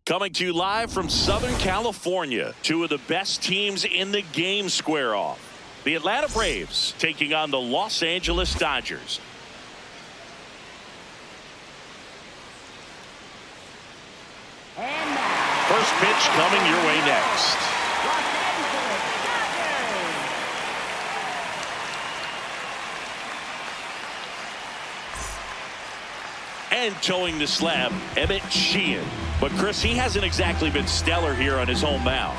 Coming to you live from Southern California, two of the best teams in the game square off. The Atlanta Braves taking on the Los Angeles Dodgers. First pitch coming your way next. And towing the slab, Emmett Sheehan. But Chris, he hasn't exactly been stellar here on his home mound.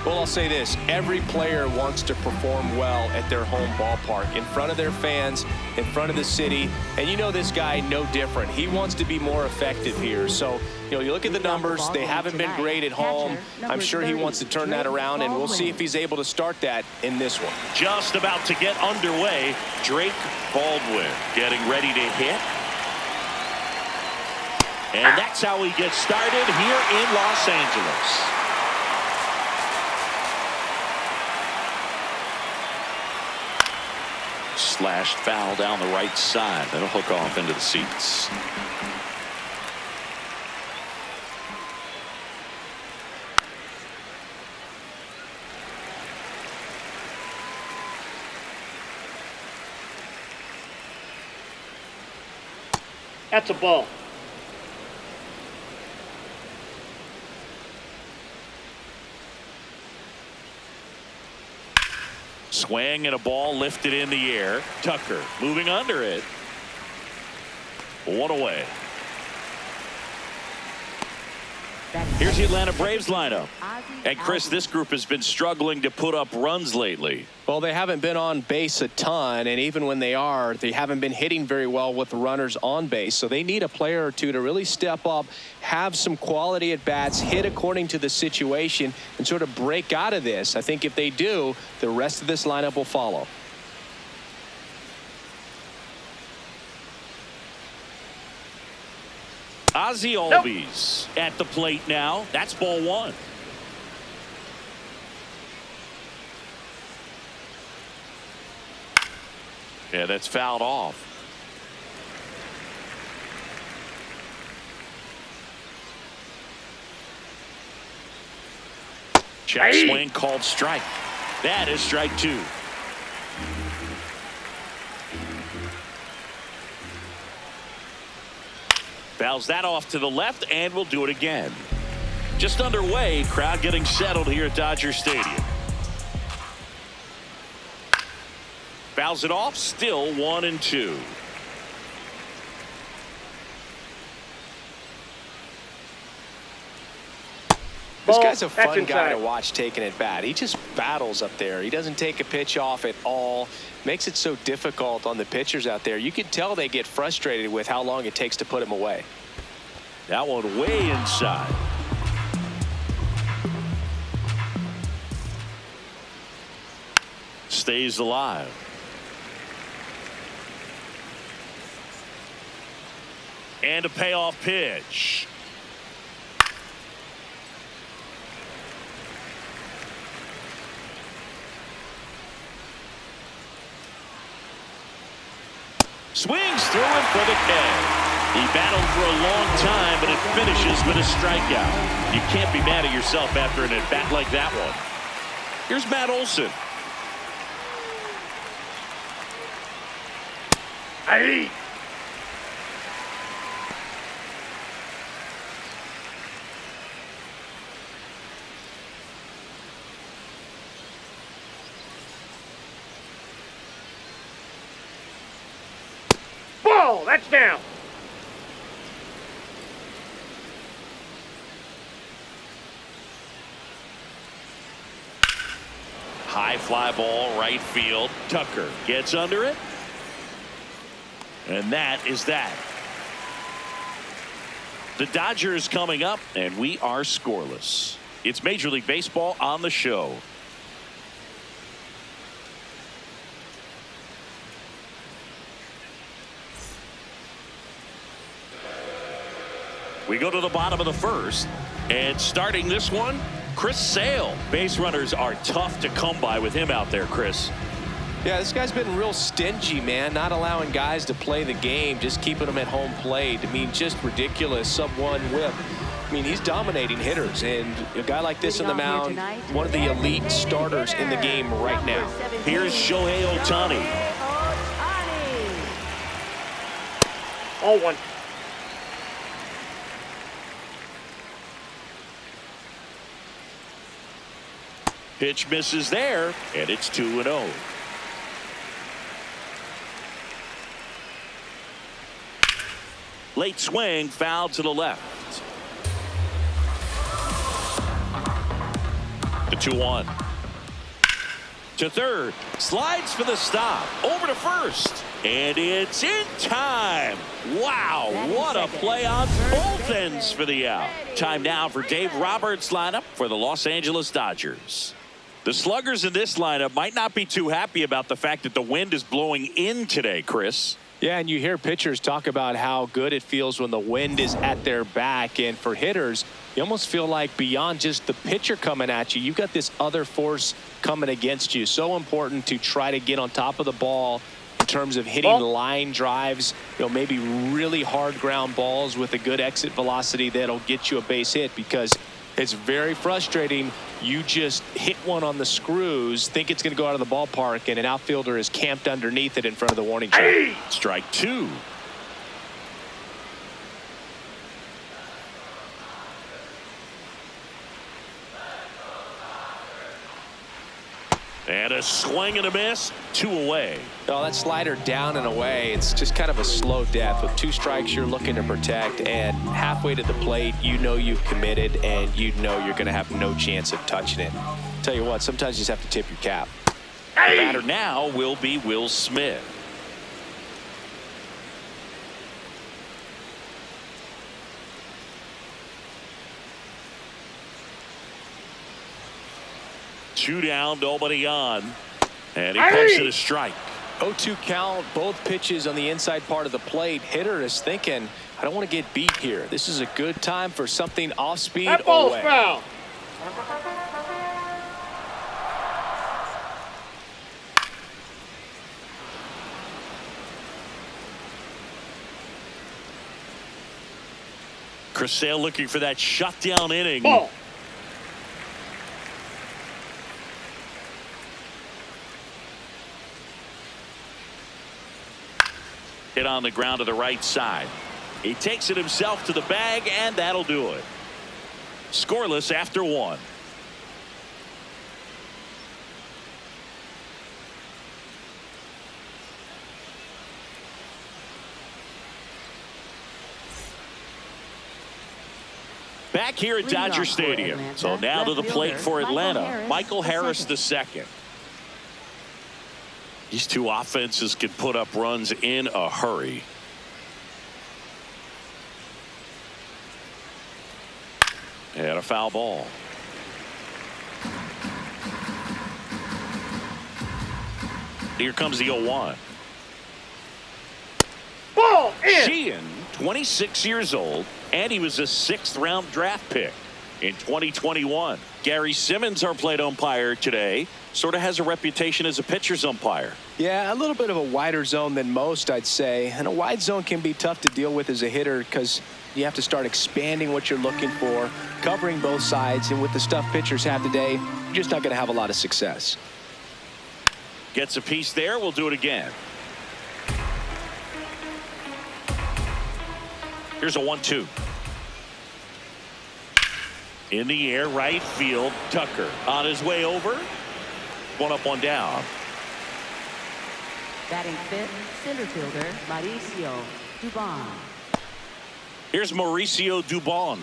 Well, I'll say this. Every player wants to perform well at their home ballpark, in front of their fans, in front of the city. And you know this guy no different. He wants to be more effective here. So, you look at the numbers. They haven't been great at home. I'm sure he wants to turn that around, and we'll see if he's able to start that in this one. Just about to get underway, Drake Baldwin getting ready to hit. And that's how he gets started here in Los Angeles. Slashed foul down the right side. That'll hook off into the seats. That's a ball. Swing and a ball lifted in the air. Tucker moving under it. One away. Here's the Atlanta Braves lineup. And Chris, this group has been struggling to put up runs lately. Well, they haven't been on base a ton, and even when they are, they haven't been hitting very well with the runners on base. So they need a player or two to really step up, have some quality at bats, hit according to the situation, and sort of break out of this. I think if they do, the rest of this lineup will follow. Ozzie Albies at the plate now. That's ball one. Yeah, that's fouled off. Check swing called strike. That is strike two. Fouls that off to the left, and we'll do it again. Just underway, crowd getting settled here at Dodger Stadium. Fouls it off, still 1-2. This guy's a fun guy to watch taking at bat. He just battles up there. He doesn't take a pitch off at all. Makes it so difficult on the pitchers out there. You can tell they get frustrated with how long it takes to put him away. That one way inside. Stays alive. And a payoff pitch. Swings through it for the K. He battled for a long time, but it finishes with a strikeout. You can't be mad at yourself after an at-bat like that one. Here's Matt Olson. Hey. Ball, that's down. High fly ball, right field. Tucker gets under it. And that is that. The Dodgers coming up, and we are scoreless. It's Major League Baseball on the show. We go to the bottom of the first, and starting this one, Chris Sale. Base runners are tough to come by with him out there, Chris. Yeah, this guy's been real stingy, man, not allowing guys to play the game, just keeping them at home plate. I mean, just ridiculous. Sub-1 whip. mean, he's dominating hitters, and a guy like this on the mound, one of the elite starters in the game right now. Here's Shohei Ohtani. 0-1. Pitch misses there, and it's 2-0. Late swing, foul to the left. The 2-1. To third, slides for the stop, over to first, and it's in time. Wow, what a play on both ends for the out. Time now for Dave Roberts' lineup for the Los Angeles Dodgers. The sluggers in this lineup might not be too happy about the fact that the wind is blowing in today, Chris. Yeah, and you hear pitchers talk about how good it feels when the wind is at their back. And for hitters, you almost feel like beyond just the pitcher coming at you, you've got this other force coming against you. So important to try to get on top of the ball in terms of hitting line drives, maybe really hard ground balls with a good exit velocity that'll get you a base hit, because it's very frustrating. You just hit one on the screws, think it's going to go out of the ballpark, and an outfielder is camped underneath it in front of the warning track. Strike two. And a swing and a miss, 2 away. Oh, that slider down and away. It's just kind of a slow death. With 2 strikes, you're looking to protect, and halfway to the plate, you know you've committed, and you know you're going to have no chance of touching it. Tell you what, sometimes you just have to tip your cap. The batter now will be Will Smith. Two down, nobody on, and he pumps it a strike. 0-2 count, both pitches on the inside part of the plate. Hitter is thinking, I don't want to get beat here. This is a good time for something off speed. That ball's foul. Chris Sale looking for that shutdown inning. Ball. Hit on the ground to the right side. He takes it himself to the bag, and that'll do it. Scoreless after 1. Back here at Dodger Stadium. So now to the plate for Atlanta, Michael Harris II. These two offenses can put up runs in a hurry. And a foul ball. Here comes the 0-1. Ball in. Sheehan, 26 years old, and he was a 6th-round draft pick in 2021. Gary Simmons, our plate umpire today, sort of has a reputation as a pitcher's umpire. Yeah, a little bit of a wider zone than most, I'd say. And a wide zone can be tough to deal with as a hitter because you have to start expanding what you're looking for, covering both sides. And with the stuff pitchers have today, you're just not going to have a lot of success. Gets a piece there. We'll do it again. Here's a 1-2. In the air, right field, Tucker on his way over. 1 up, 1 down. Batting fifth, center fielder Mauricio Dubon. Here's Mauricio Dubon.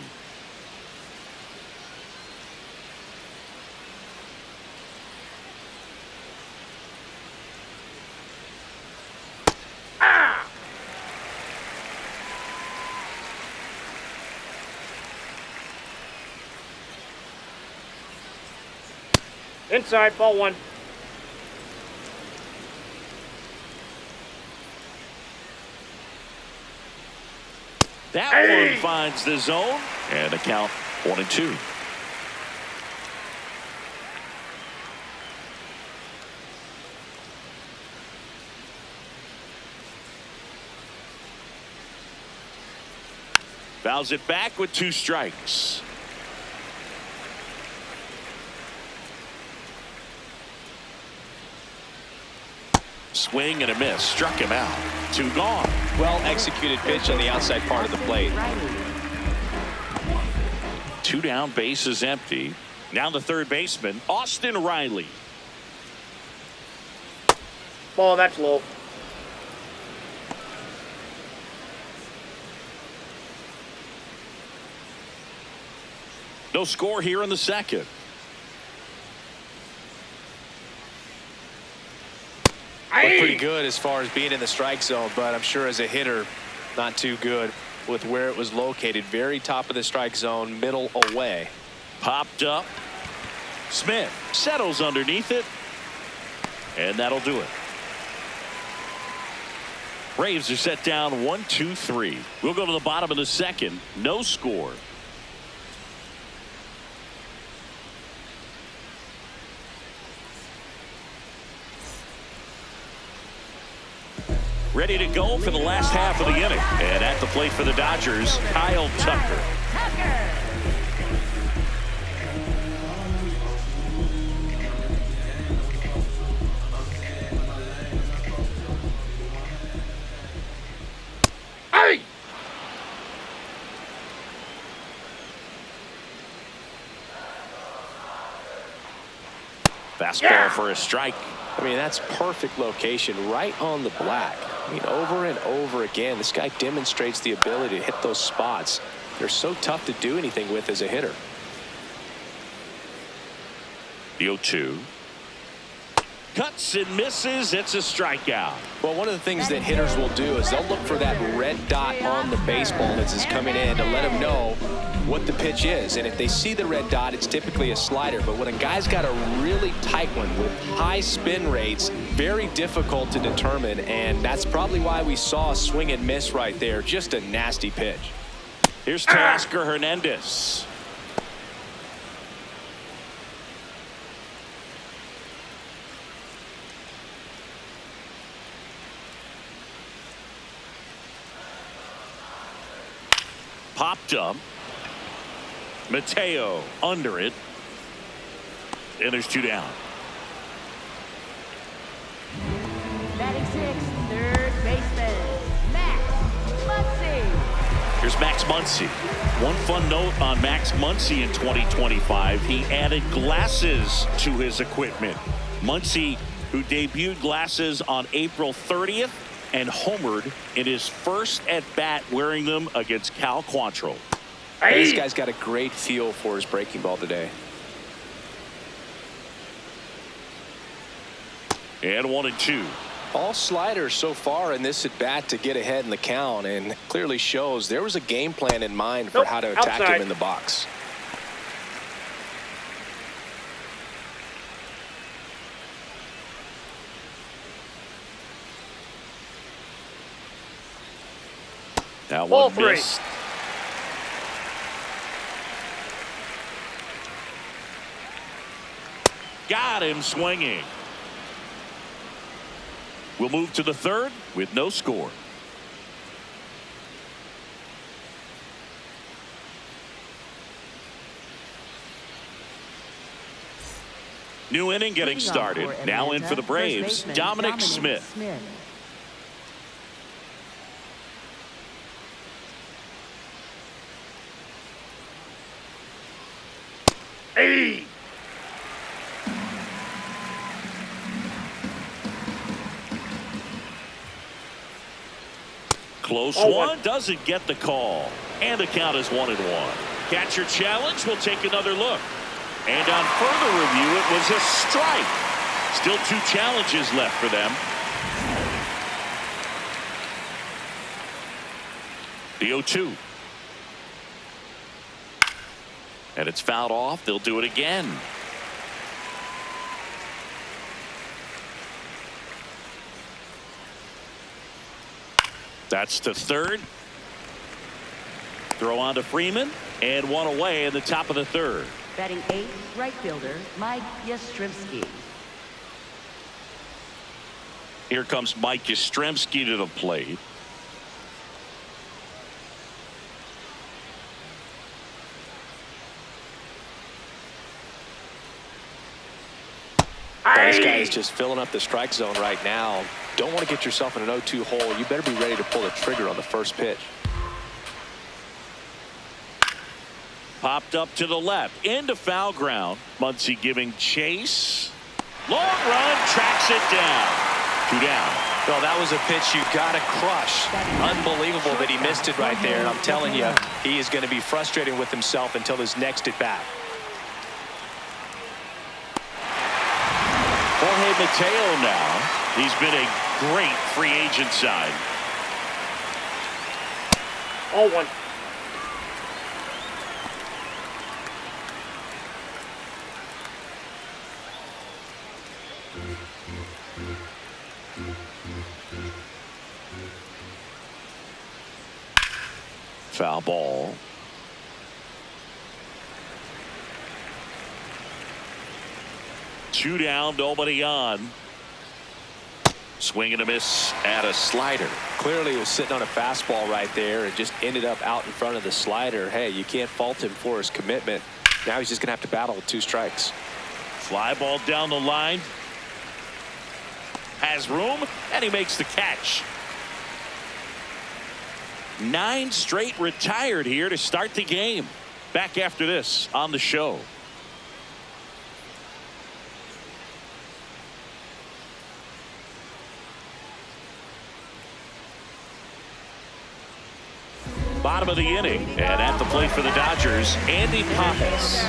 Inside, ball 1. That one finds the zone, and the count 1-2. Fouls it back with 2 strikes. Swing and a miss. Struck him out. 2 gone. Well executed pitch on the outside part of the plate. 2 down, base is empty. Now the third baseman, Austin Riley. Ball, that's low. No score here in the second. Looked pretty good as far as being in the strike zone, but I'm sure as a hitter, not too good with where it was located. Very top of the strike zone, middle away. Popped up. Smith settles underneath it. And that'll do it. Braves are set down 1-2-3. We'll go to the bottom of the second. No score. Ready to go for the last half of the inning. And at the plate for the Dodgers, Kyle Tucker. Hey! Fastball for a strike. I mean, that's perfect location, right on the black. I mean, over and over again, this guy demonstrates the ability to hit those spots. They're so tough to do anything with as a hitter. The 0-2. Cuts and misses. It's a strikeout. Well, one of the things that hitters will do is they'll look for that red dot on the baseball as it's coming in to let them know what the pitch is. And if they see the red dot, it's typically a slider. But when a guy's got a really tight one with high spin rates, very difficult to determine. And that's probably why we saw a swing and miss right there. Just a nasty pitch. Here's Teoscar Hernandez. Popped up. Mateo under it. And there's 2 down. Batting 6th, third baseman, Max Muncy. Here's Max Muncy. One fun note on Max Muncy in 2025. He added glasses to his equipment. Muncy, who debuted glasses on April 30th and homered in his first at-bat wearing them against Cal Quantrill. Hey! This guy's got a great feel for his breaking ball today. And 1-2. All sliders so far in this at-bat to get ahead in the count, and clearly shows there was a game plan in mind for how to attack him in the box. That one missed. Got him swinging. We'll move to the third with no score. New inning getting started. Now in for the Braves, Dominic Smith. Hey! Close one, doesn't get the call. And the count is 1-1. Catcher challenge, we'll take another look. And on further review, it was a strike. Still 2 challenges left for them. The 0-2. And it's fouled off. They'll do it again. That's the third. Throw on to Freeman. And 1 away in the top of the third. Batting 8th, right fielder, Mike Yastrzemski. Here comes Mike Yastrzemski to the plate. Now, this guy is just filling up the strike zone right now. Don't want to get yourself in an 0-2 hole. You better be ready to pull the trigger on the first pitch. Popped up to the left into foul ground. Muncy giving chase. Long run, tracks it down. 2 down. Well, that was a pitch you got to crush. Unbelievable that he missed it right there. And I'm telling you, he is going to be frustrated with himself until his next at bat. Jorge Mateo now. He's been a great free agent sign. 0-1. Foul ball. Two down, nobody on. Swing and a miss at a slider. Clearly, he was sitting on a fastball right there and just ended up out in front of the slider. Hey, you can't fault him for his commitment. Now he's just going to have to battle with 2 strikes. Fly ball down the line. Has room, and he makes the catch. 9 straight retired here to start the game. Back after this on the show. Bottom of the inning, and at the plate for the Dodgers, Andy Pajes.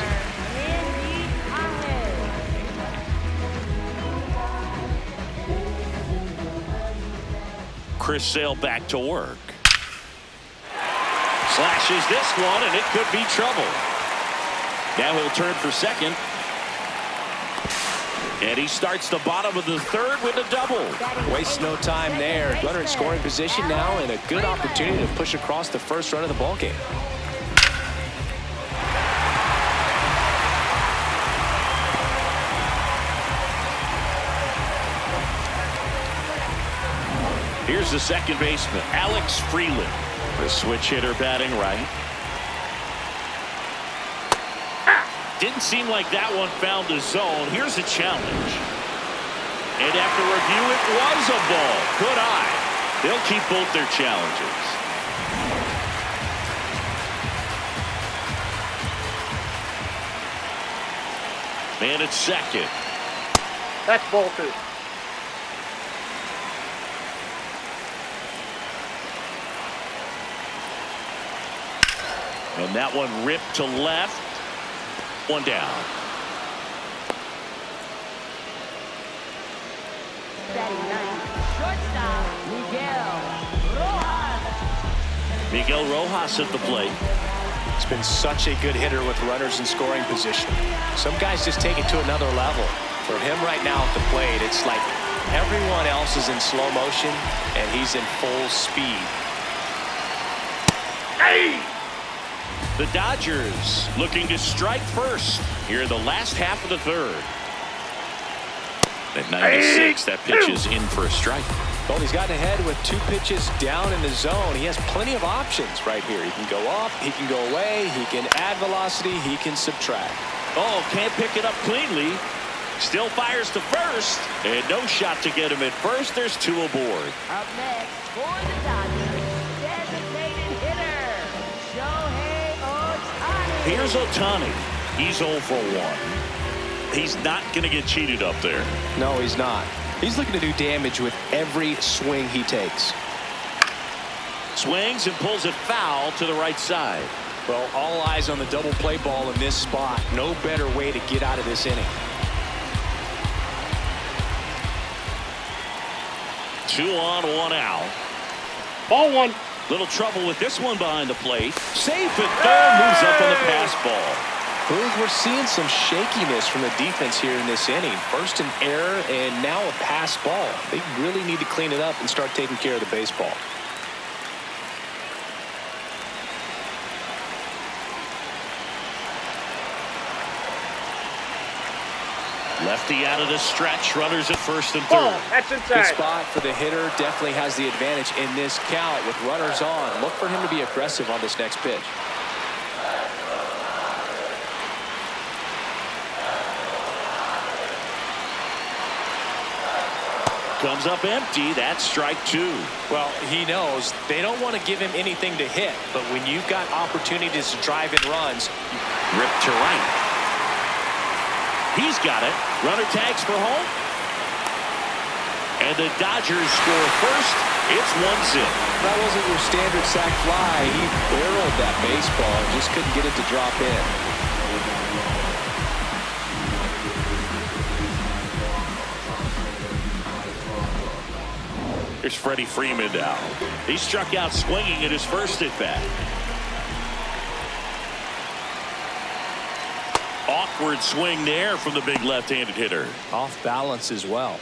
Chris Sale back to work. Slashes this one, and it could be trouble. Now he'll turn for second. And he starts the bottom of the 3rd with a double. Wastes no time there. Runner in scoring position now, and a good opportunity to push across the first run of the ballgame. Here's the second baseman, Alex Freeland. The switch hitter batting right. Didn't seem like that one found the zone. Here's a challenge. And after review, it was a ball. Good eye. They'll keep both their challenges. Man at second. That's ball 2. And that one ripped to left. 1 down. Batting ninth, shortstop, Miguel Rojas at the plate. He's been such a good hitter with runners in scoring position. Some guys just take it to another level. For him right now at the plate, it's like everyone else is in slow motion, and he's in full speed. Hey! The Dodgers looking to strike first here in the last half of the 3rd. At 96, that pitch is in for a strike. Well, he's gotten ahead with 2 pitches down in the zone. He has plenty of options right here. He can go up, he can go away, he can add velocity, he can subtract. Oh, can't pick it up cleanly. Still fires to first, and no shot to get him at first. There's 2 aboard. Up next for the Dodgers, designated hitter, Shohei Ohtani. Here's Ohtani. He's 0 for 1. He's not going to get cheated up there. No, he's not. He's looking to do damage with every swing he takes. Swings and pulls it foul to the right side. Well, all eyes on the double play ball in this spot. No better way to get out of this inning. 2 on, 1 out. Ball 1. Little trouble with this one behind the plate. Safe at third, moves up on the pass ball. We're seeing some shakiness from the defense here in this inning. First an error and now a pass ball. They really need to clean it up and start taking care of the baseball. Lefty out of the stretch, runners at first and Ball. third. That's Good inside. spot for the hitter. Definitely has the advantage in this count with runners on. Look for him to be aggressive on this next pitch. comes up empty. That's strike two. Well, he knows they don't want to give him anything to hit, but when you've got opportunities to drive in runs, Rip to right. He's got it. Runner tags for home. And the Dodgers score first. It's 1-0. that wasn't your standard sac fly. He barreled that baseball and just couldn't get it to drop in. Here's Freddie Freeman now. He struck out swinging at his first at bat. Awkward swing there from the big left-handed hitter. Off balance as well.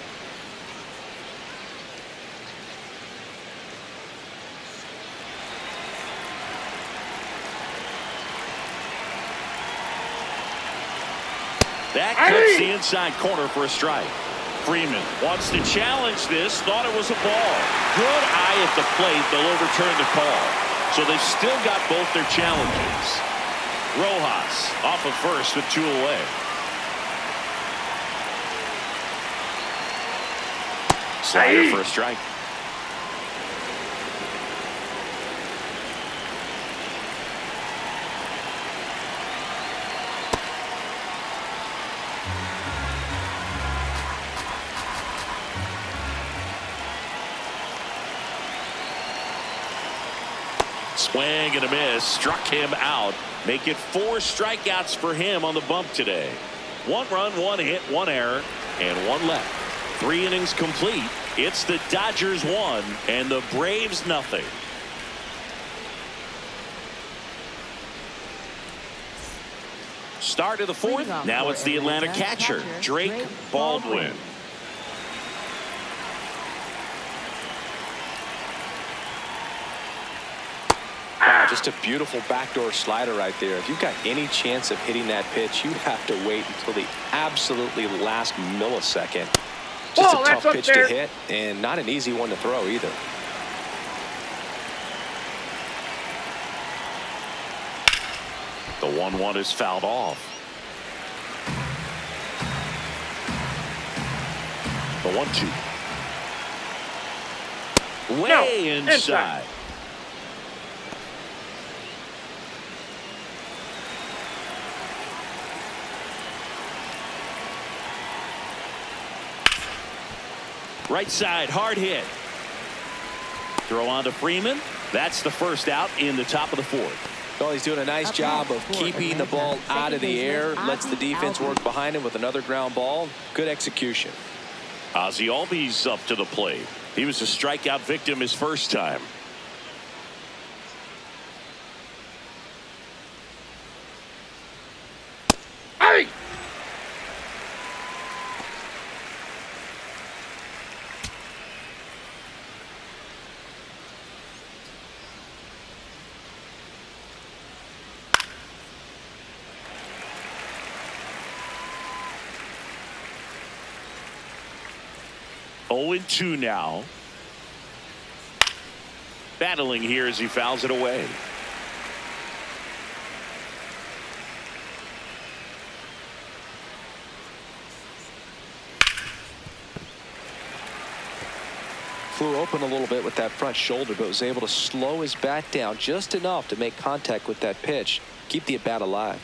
That cuts the inside corner for a strike. Freeman wants to challenge this. Thought it was a ball. Good eye at the plate. They'll overturn the call. So they've still got both their challenges. Rojas off of first with 2 away. Slider for a strike. Swing and a miss. Struck him out. Make it 4 strikeouts for him on the bump today. 1 run, 1 hit, 1 error, and 1 left. 3 innings complete. It's the Dodgers 1 and the Braves nothing. Start of the 4th. Now it's the Atlanta catcher, Drake Baldwin. Wow, just a beautiful backdoor slider right there. If you've got any chance of hitting that pitch, you have to wait until the absolutely last millisecond. Just a tough pitch to hit, and not an easy one to throw either. The 1-1 is fouled off. The 1-2. Way inside. Right side, hard hit. Throw on to Freeman. That's the first out in the top of the 4th. Well, he's doing a nice job of keeping the ball out of the air. Lets the defense work behind him with another ground ball. Good execution. Ozzie Albies up to the plate. He was a strikeout victim his first time. Hey! Oh, 2 now. Battling here as he fouls it away. Flew open a little bit with that front shoulder, but was able to slow his bat down just enough to make contact with that pitch. Keep the at-bat alive.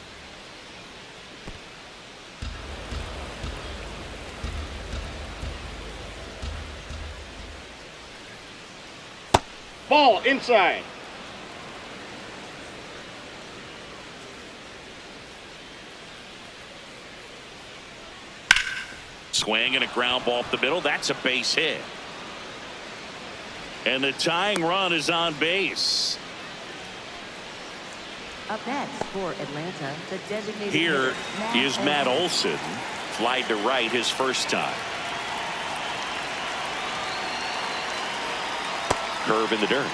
Ball inside. Swing and a ground ball up the middle. That's a base hit. And the tying run is on base. Up next for Atlanta, the designated Here hitter, is Matt Olson. Flied to right his first time. Curve in the dirt.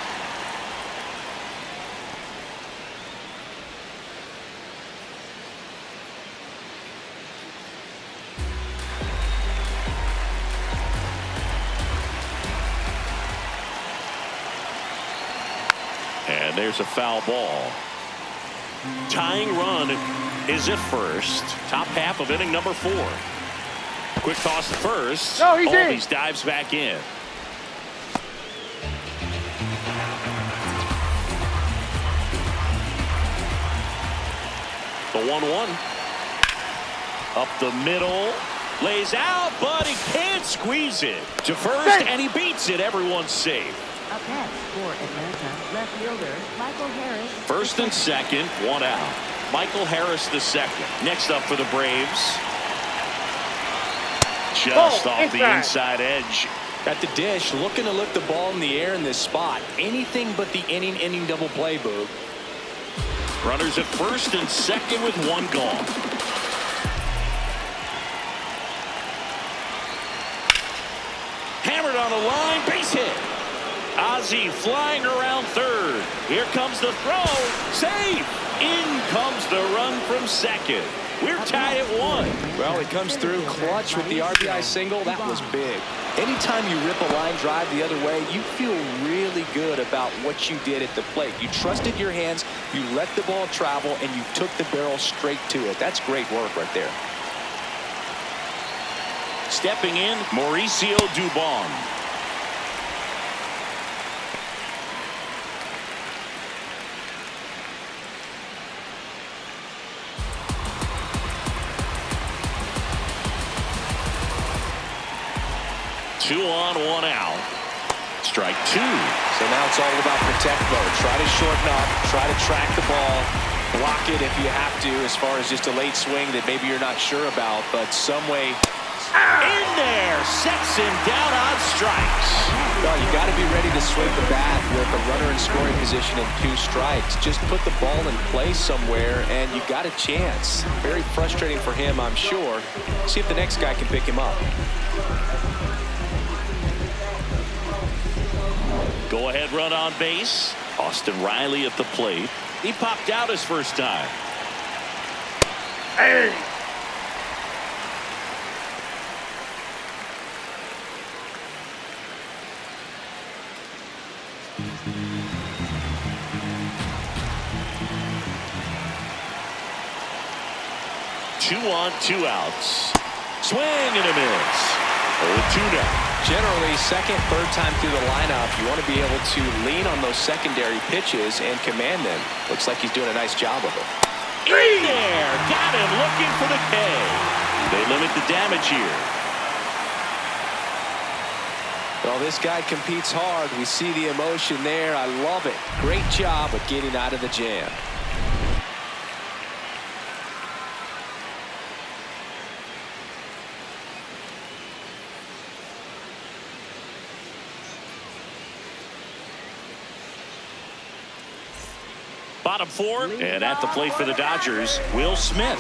And there's a foul ball. Tying run is at first. Top half of inning number 4. Quick toss to first. No, he's in. These dives back in. The 1-1. Up the middle. Lays out, but he can't squeeze it. To first, and he beats it. Everyone's safe. Up next for Atlanta, left fielder Michael Harris. First and second, one out. Michael Harris the second. Next up for the Braves. Just off the inside edge. At the dish, looking to lift the ball in the air in this spot. Anything but the inning double play, Boog. Runners at first and second with one gone. Hammered on the line, base hit. Ozzie flying around third. Here comes the throw. Safe. In comes the run from second. We're tied at 1. Well, he comes through clutch with the RBI single. That was big. Anytime you rip a line drive the other way, you feel really good about what you did at the plate. You trusted your hands, you let the ball travel, and you took the barrel straight to it. That's great work right there. Stepping in, Mauricio Dubon. Two on, one out. Strike two. So now it's all about protect mode. Try to shorten up, try to track the ball, block it if you have to, as far as just a late swing that maybe you're not sure about, but some way. In there, sets him down on strikes. Well, you got to be ready to swing the bat with a runner in scoring position and 2 strikes. Just put the ball in place somewhere, and you got a chance. Very frustrating for him, I'm sure. See if the next guy can pick him up. Go ahead run on base. Austin Riley at the plate. He popped out his first time. Hey. Two on, 2 outs. Swing and a miss. 0-2 now. Generally, second, third time through the lineup, you want to be able to lean on those secondary pitches and command them. Looks like he's doing a nice job of it. In there, got him looking for the K. They limit the damage here. Well, this guy competes hard. We see the emotion there. I love it. Great job of getting out of the jam. Bottom 4, and at the plate for the Dodgers, Will Smith.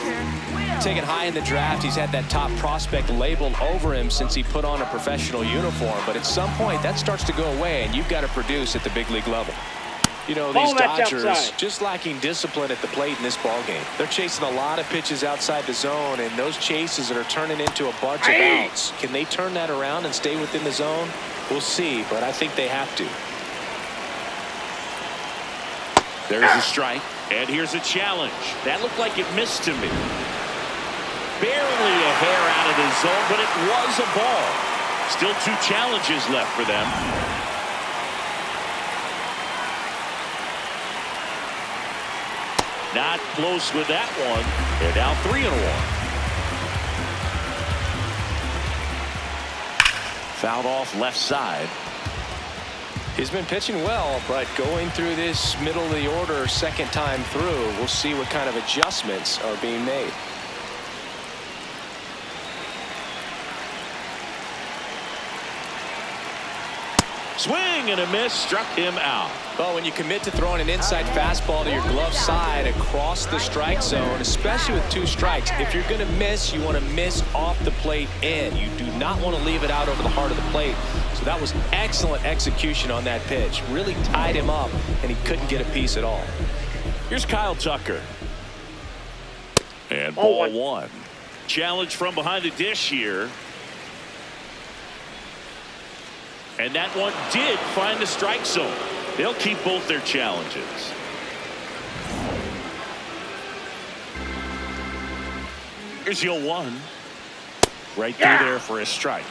Taken high in the draft, he's had that top prospect labeled over him since he put on a professional uniform. But at some point, that starts to go away, and you've got to produce at the big league level. You know, these Dodgers just lacking discipline at the plate in this ballgame. They're chasing a lot of pitches outside the zone, and those chases that are turning into a bunch of outs. Can they turn that around and stay within the zone? We'll see, but I think they have to. There's a strike, and here's a challenge. That looked like it missed to me. Barely a hair out of the zone, but it was a ball. Still 2 challenges left for them. Not close with that one. They're down 3-1. Fouled off left side. He's been pitching well, but going through this middle of the order second time through, we'll see what kind of adjustments are being made. Swing and a miss, struck him out. Well, when you commit to throwing an inside fastball to your glove side across the strike zone, especially with 2 strikes, if you're going to miss, you want to miss off the plate in. You do not want to leave it out over the heart of the plate. So that was excellent execution on that pitch. Really tied him up, and he couldn't get a piece at all. Here's Kyle Tucker. And ball 1. Challenge from behind the dish here. And that one did find the strike zone. They'll keep both their challenges. Here's 0-1. Right through there for a strike.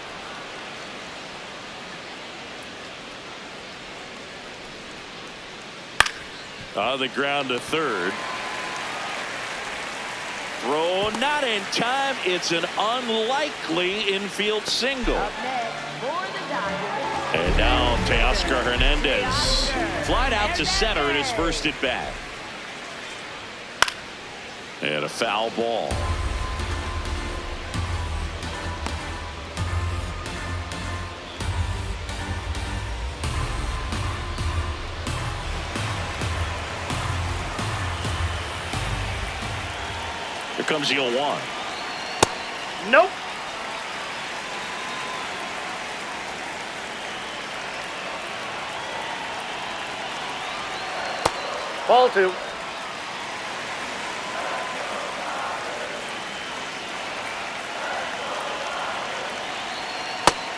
On the ground to third. Throw not in time. It's an unlikely infield single. Up next for the Dodgers. And now Teoscar Hernandez. Flied out to center in his first at bat. And a foul ball. Here comes the 0-1. Nope. Ball 2.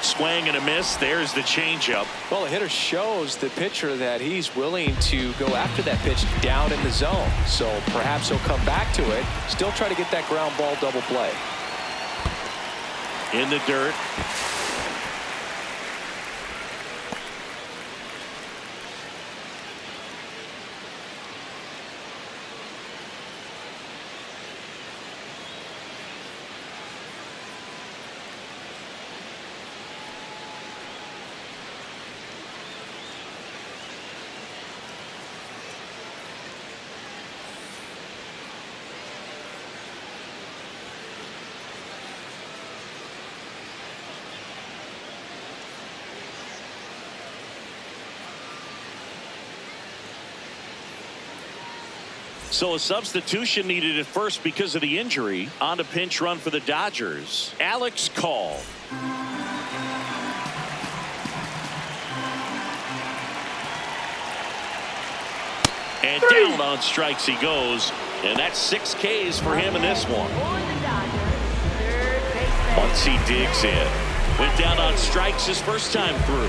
Swing and a miss. There's the changeup. Well, the hitter shows the pitcher that he's willing to go after that pitch down in the zone. So perhaps he'll come back to it. Still try to get that ground ball double play. In the dirt. So a substitution needed at first because of the injury. On a pinch run for the Dodgers. Alex Call. And down on strikes he goes. And that's 6 Ks for him in this one. For the Dodgers, third baseman. Once he digs in. Went down on strikes his first time through.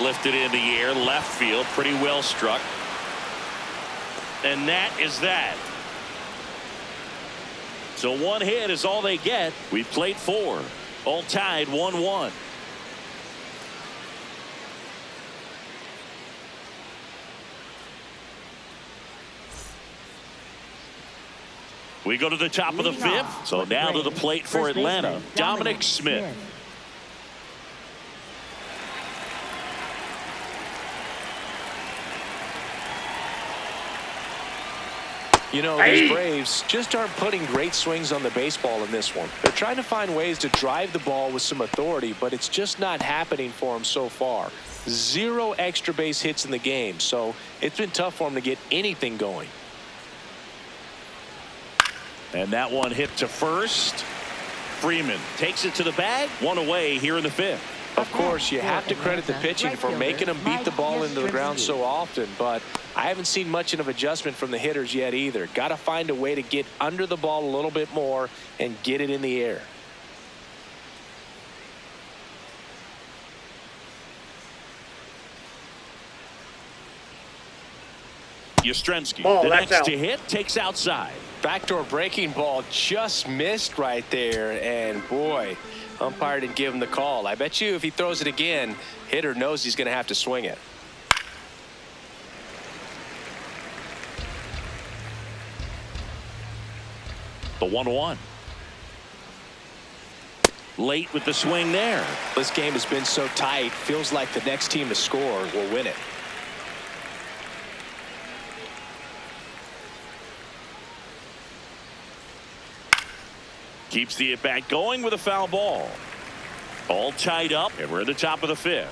Lifted in the air, left field, pretty well struck. And that is that. So 1 hit is all they get. We played 4. All tied 1-1. We go to the top of the 5th. So now to the plate for Atlanta. Dominic Smith. You know, these Braves just aren't putting great swings on the baseball in this one. They're trying to find ways to drive the ball with some authority, but it's just not happening for them so far. 0 extra base hits in the game, so it's been tough for them to get anything going. And that one hit to first. Freeman takes it to the bag. 1 away here in the 5th. Of course, you have to credit the pitching for making them beat the ball into the ground so often, but I haven't seen much of an adjustment from the hitters yet either. Got to find a way to get under the ball a little bit more and get it in the air. Yastrzemski, Ball, the that's next out. to hit, takes outside. Backdoor breaking ball just missed right there, and boy, umpire didn't give him the call. I bet you if he throws it again, hitter knows he's going to have to swing it. The 1-1. Late with the swing there. This game has been so tight, feels like the next team to score will win it. Keeps the at-bat going with a foul ball. All tied up, and we're at the top of the 5th.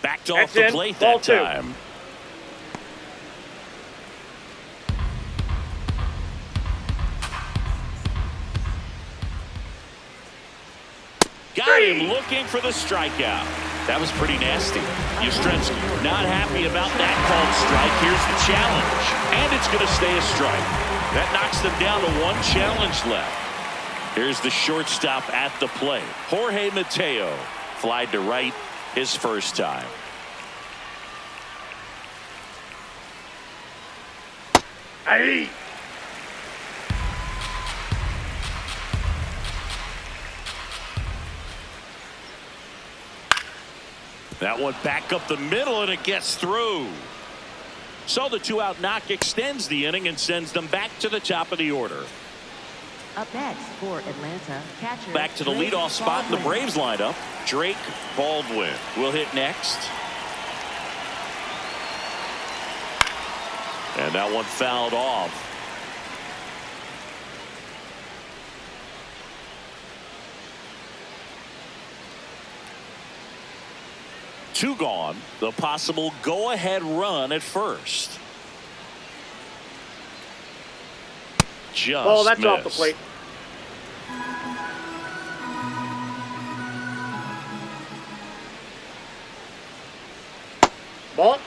Backed off the plate that time. Got him looking for the strikeout. That was pretty nasty. Yastrzemski not happy about that called strike. Here's the challenge. And it's going to stay a strike. That knocks them down to 1 challenge left. Here's the shortstop at the plate. Jorge Mateo flied to right his first time. Hey. That one back up the middle, and it gets through. So the 2-out knock extends the inning and sends them back to the top of the order. Up next for Atlanta, catcher. Back to the leadoff spot in the Braves lineup. Drake Baldwin will hit next. And that one fouled off. Two gone. The possible go-ahead run at first. Just Oh, that's missed. off the plate. Ball.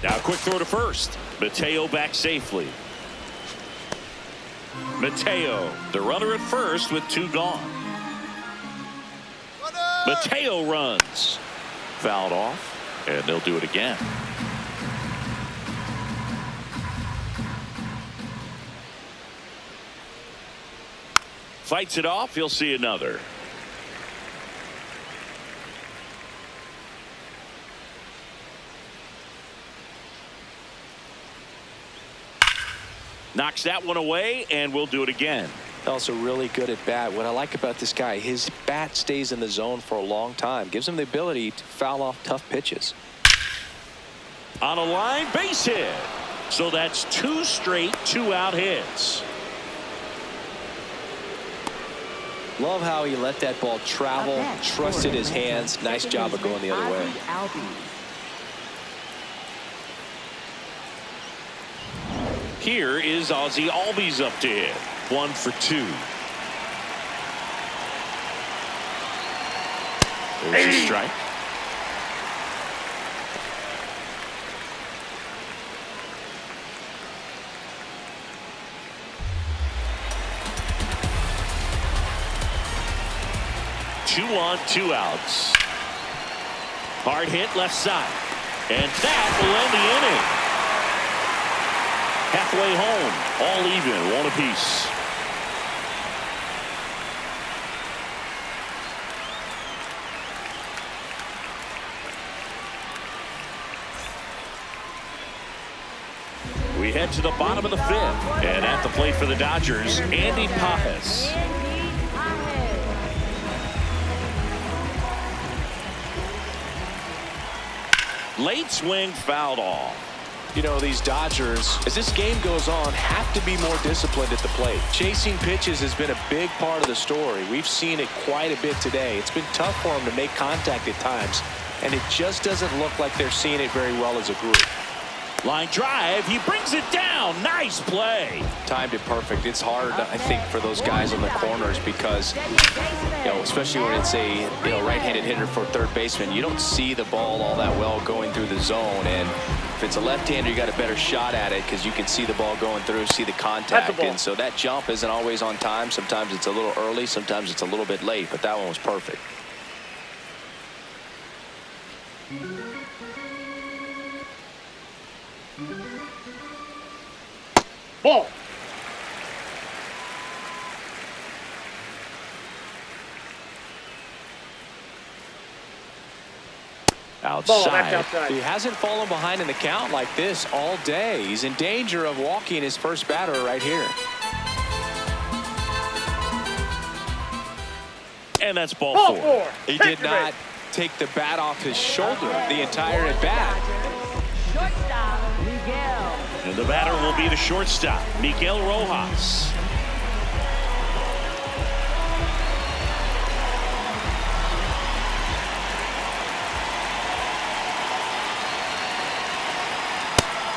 Now quick throw to first. Mateo back safely. Mateo, the runner at first with two gone. Mateo runs. Fouled off, and they'll do it again. Fights it off, he'll see another. Knocks that one away, and we'll do it again. Also really good at bat. What I like about this guy, his bat stays in the zone for a long time. Gives him the ability to foul off tough pitches. On a line, base hit. So that's two straight 2-out hits. Love how he let that ball travel, trusted his hands. Nice job of going the other way. Here is Ozzie Albies up to hit. 1 for 2. There's a strike. Two on, 2 outs. Hard hit left side. And that will end the inning. Halfway home, all even, 1 apiece. We head to the bottom of the 5th, and at the plate for the Dodgers, Andy Pajes. Late swing fouled off. You know, these Dodgers, as this game goes on, have to be more disciplined at the plate. Chasing pitches has been a big part of the story. We've seen it quite a bit today. It's been tough for them to make contact at times, and it just doesn't look like they're seeing it very well as a group. Line drive, he brings it down. Nice play. Timed it perfect. It's hard, I think, for those guys on the corners because, you know, especially when it's a, you know, right-handed hitter for third baseman, you don't see the ball all that well going through the zone. And if it's a left-hander, you got a better shot at it because you can see the ball going through, see the contact. And so that jump isn't always on time. Sometimes it's a little early, sometimes it's a little bit late, but that one was perfect. Ball. Outside. He hasn't fallen behind in the count like this all day. He's in danger of walking his first batter right here. And that's ball Ball 4. 4. He did not take the bat off his shoulder the entire at bat. Shortstop, Miguel. And the batter will be the shortstop, Miguel Rojas.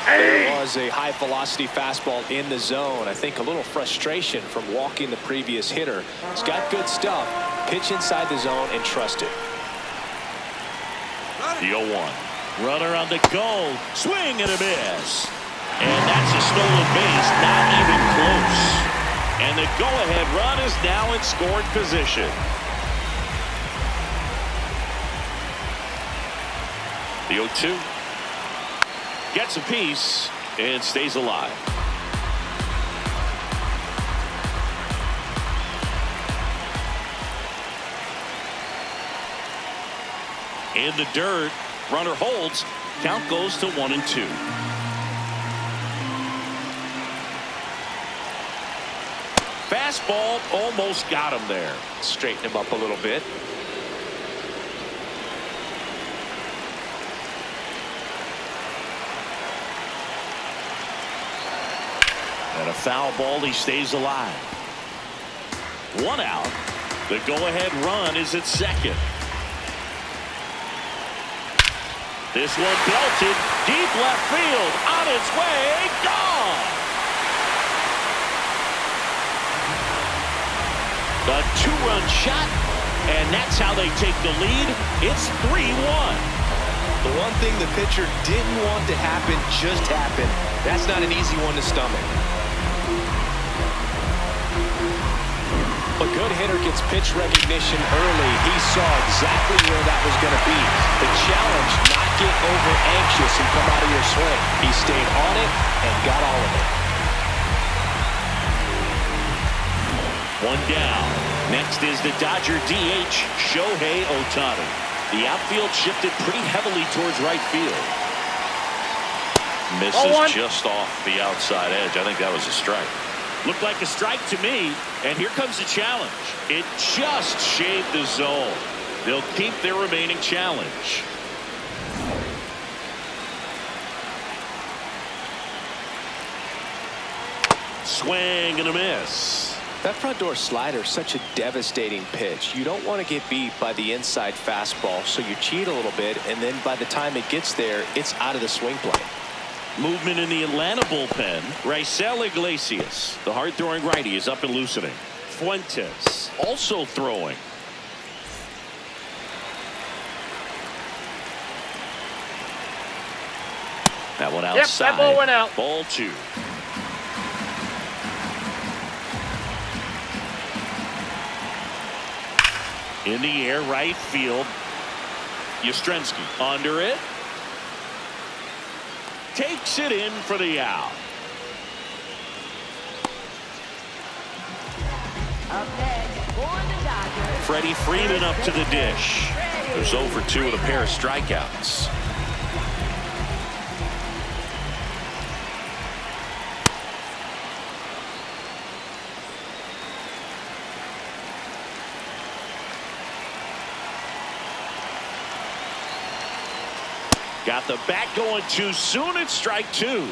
There it was a high-velocity fastball in the zone. I think a little frustration from walking the previous hitter. He's got good stuff. Pitch inside the zone and trust it. The 0-1. Runner on the go. Swing and a miss. And that's a stolen base. Not even close. And the go-ahead run is now in scoring position. The 0-2. Gets a piece and stays alive. In the dirt, runner holds. Count goes to 1-2. Fastball almost got him there. Straighten him up a little bit. And a foul ball, he stays alive. 1 out. The go-ahead run is at second. This one belted deep left field, on its way, gone. The 2-run shot, and that's how they take the lead. It's 3-1. The one thing the pitcher didn't want to happen just happened. That's not an easy one to stomach. A good hitter gets pitch recognition early. He saw exactly where that was going to be. The challenge, not get over anxious and come out of your swing. He stayed on it and got all of it. 1 down. Next is the Dodger DH, Shohei Ohtani. The outfield shifted pretty heavily towards right field. Misses just off the outside edge. I think that was a strike. Looked like a strike to me, and here comes the challenge. It just shaved the zone. They'll keep their remaining challenge. Swing and a miss. That front door slider is such a devastating pitch. You don't want to get beat by the inside fastball, so you cheat a little bit, and then by the time it gets there, it's out of the swing plane. Movement in the Atlanta bullpen. Raisel Iglesias, the hard-throwing righty, is up and loosening. Fuentes also throwing. That one outside. Yep, that ball went out. Ball 2. In the air, right field. Yastrzemski under it. Takes it in for the out. Up next for the Dodgers. Freddie Freeman up to the dish. There's over 2 with a pair of strikeouts. Got the bat going too soon. It's strike 2.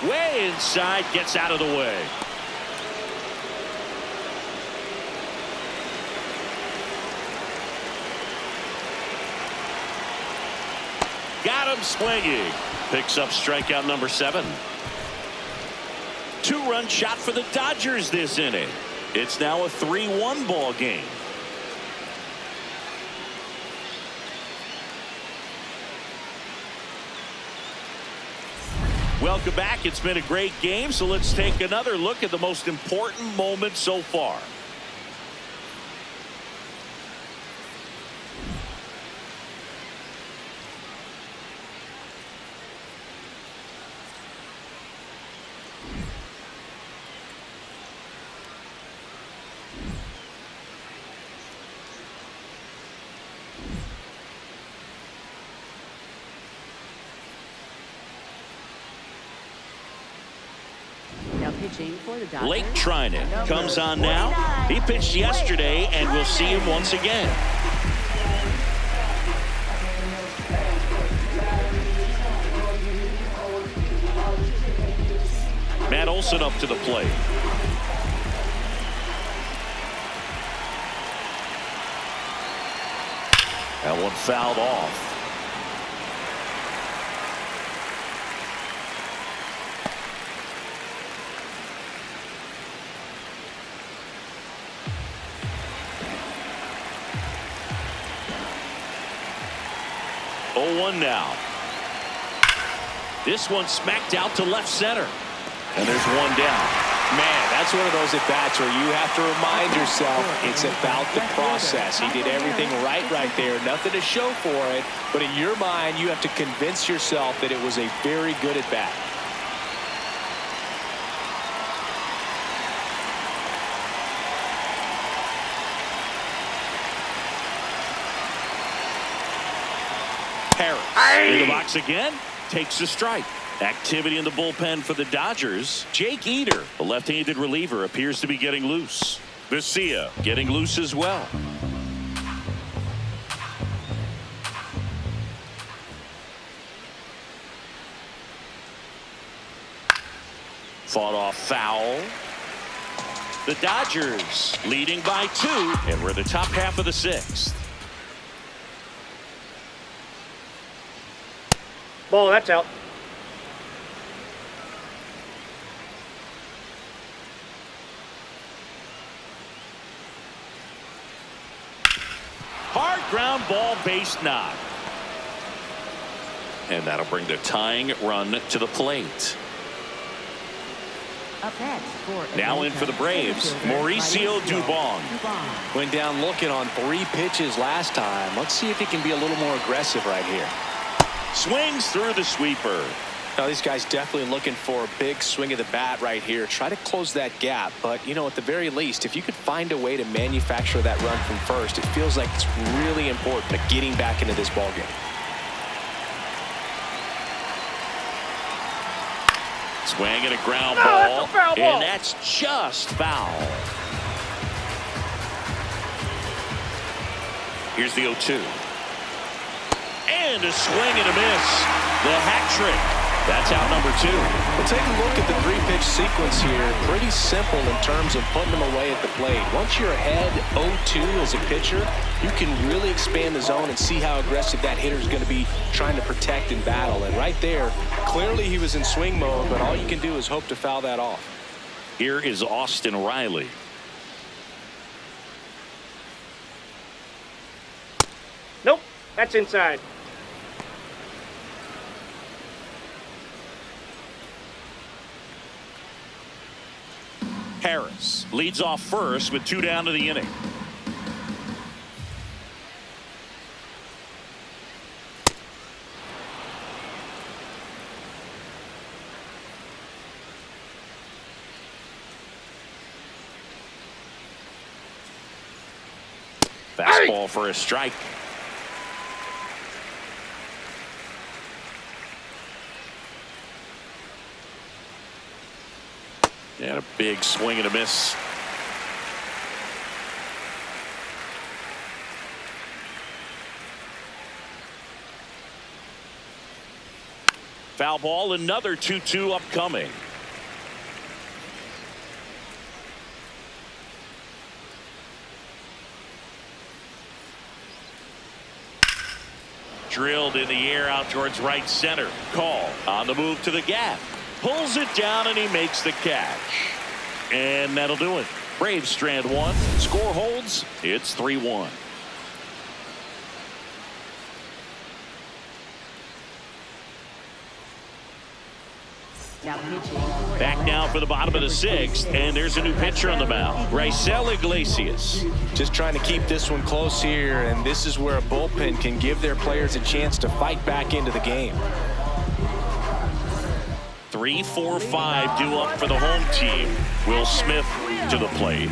Way inside, gets out of the way. Got him swinging. Picks up strikeout number 7. 2-run shot for the Dodgers this inning. It's now a 3-1 ball game. Welcome back. It's been a great game, so let's take another look at the most important moment so far. Pitching for the Dodgers. Blake Trinan comes on now. He pitched yesterday, and we'll see him once again. Matt Olson up to the plate. That one fouled off. 0-1 now. This one smacked out to left center. And there's one down. Man, that's one of those at-bats where you have to remind yourself it's about the process. He did everything right there. Nothing to show for it. But in your mind, you have to convince yourself that it was a very good at-bat. Harris in the box again. Takes the strike. Activity in the bullpen for the Dodgers. Jake Eder, the left-handed reliever, appears to be getting loose. Vesia getting loose as well. Fought off foul. The Dodgers leading by 2, and we're in the top half of the 6th. Ball, that's out. Hard ground ball, base knock. And that'll bring the tying run to the plate. Now in for the Braves, Mauricio Dubon. Went down looking on 3 pitches last time. Let's see if he can be a little more aggressive right here. Swings through the sweeper. Now these guys definitely looking for a big swing of the bat right here. Try to close that gap. But, you know, at the very least, if you could find a way to manufacture that run from first, it feels like it's really important to getting back into this ballgame. Swing and a ground ball. And that's just foul. Here's the 0-2. And a swing and a miss. The hat trick. That's out number 2. Well, take a look at the 3-pitch sequence here. Pretty simple in terms of putting them away at the plate. Once you're ahead 0-2 as a pitcher, you can really expand the zone and see how aggressive that hitter is going to be trying to protect and battle. And right there, clearly he was in swing mode, but all you can do is hope to foul that off. Here is Austin Riley. Nope, that's inside. Harris leads off first with 2 down to the inning. Fastball for a strike. And a big swing and a miss. Foul ball, another 2-2 upcoming. Drilled in the air out towards right center. Call on the move to the gap. Pulls it down and he makes the catch. And that'll do it. Braves strand 1. Score holds. It's 3-1. Back now for the bottom of the 6th, and there's a new pitcher on the mound. Raisel Iglesias. Just trying to keep this one close here, and this is where a bullpen can give their players a chance to fight back into the game. 3, 4, 5 due up for the home team. Will Smith to the plate.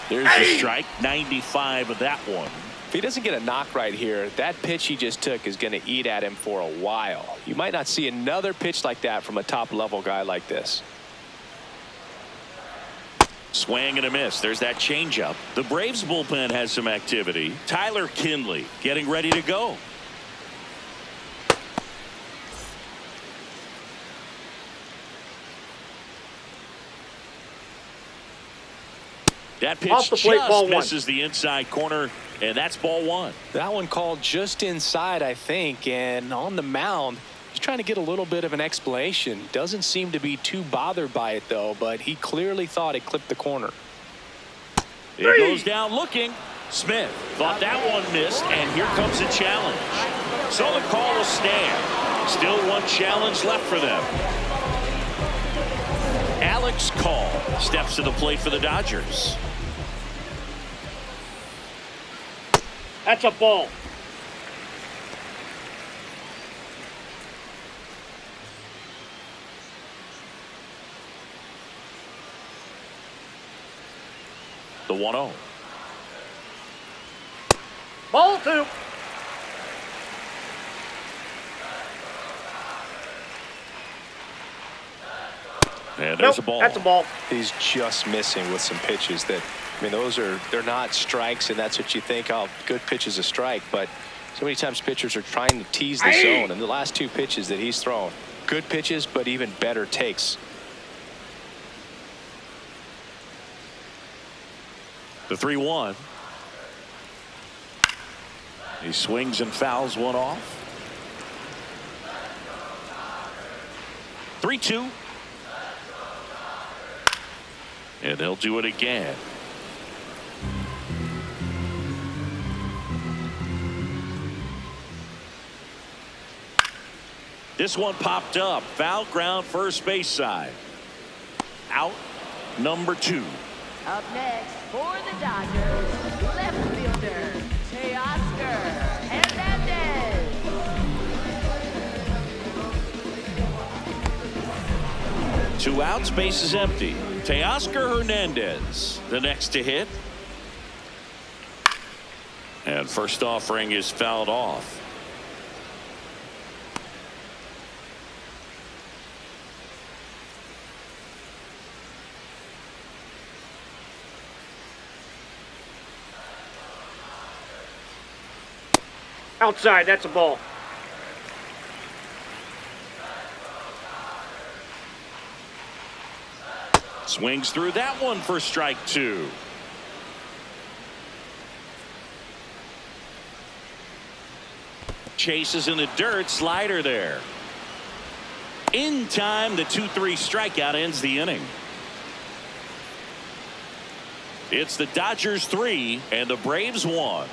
There's the strike. 95 of that one. If he doesn't get a knock right here, that pitch he just took is going to eat at him for a while. You might not see another pitch like that from a top-level guy like this. Swing and a miss. There's that changeup. The Braves bullpen has some activity. Tyler Kinley getting ready to go. That pitch Off the plate, just ball misses the inside corner, and that's ball 1. That one called just inside, I think, and on the mound, he's trying to get a little bit of an explanation. Doesn't seem to be too bothered by it, though, but he clearly thought it clipped the corner. It goes down looking. Smith thought that one missed, and here comes a challenge. So the call will stand. Still one challenge left for them. Alex Call steps to the plate for the Dodgers. That's a ball. The 1-0. Ball 2. And there's a ball. That's a ball. He's just missing with some pitches that, I mean, they're not strikes, and that's what you think, oh, good pitch is a strike. But so many times pitchers are trying to tease the zone, and the last two pitches that he's thrown, good pitches, but even better takes. The 3-1. He swings and fouls one off. 3-2. And they'll do it again. This one popped up. Foul ground, first base side. Out, number 2. Up next for the Dodgers, left fielder, Teoscar Hernandez. 2 outs, base is empty. Teoscar Hernandez, the next to hit. And first offering is fouled off. Outside, that's a ball. Swings through that one for strike 2. Chases in the dirt, slider there. In time, the 2-3 strikeout ends the inning. It's the Dodgers 3 and the Braves 1.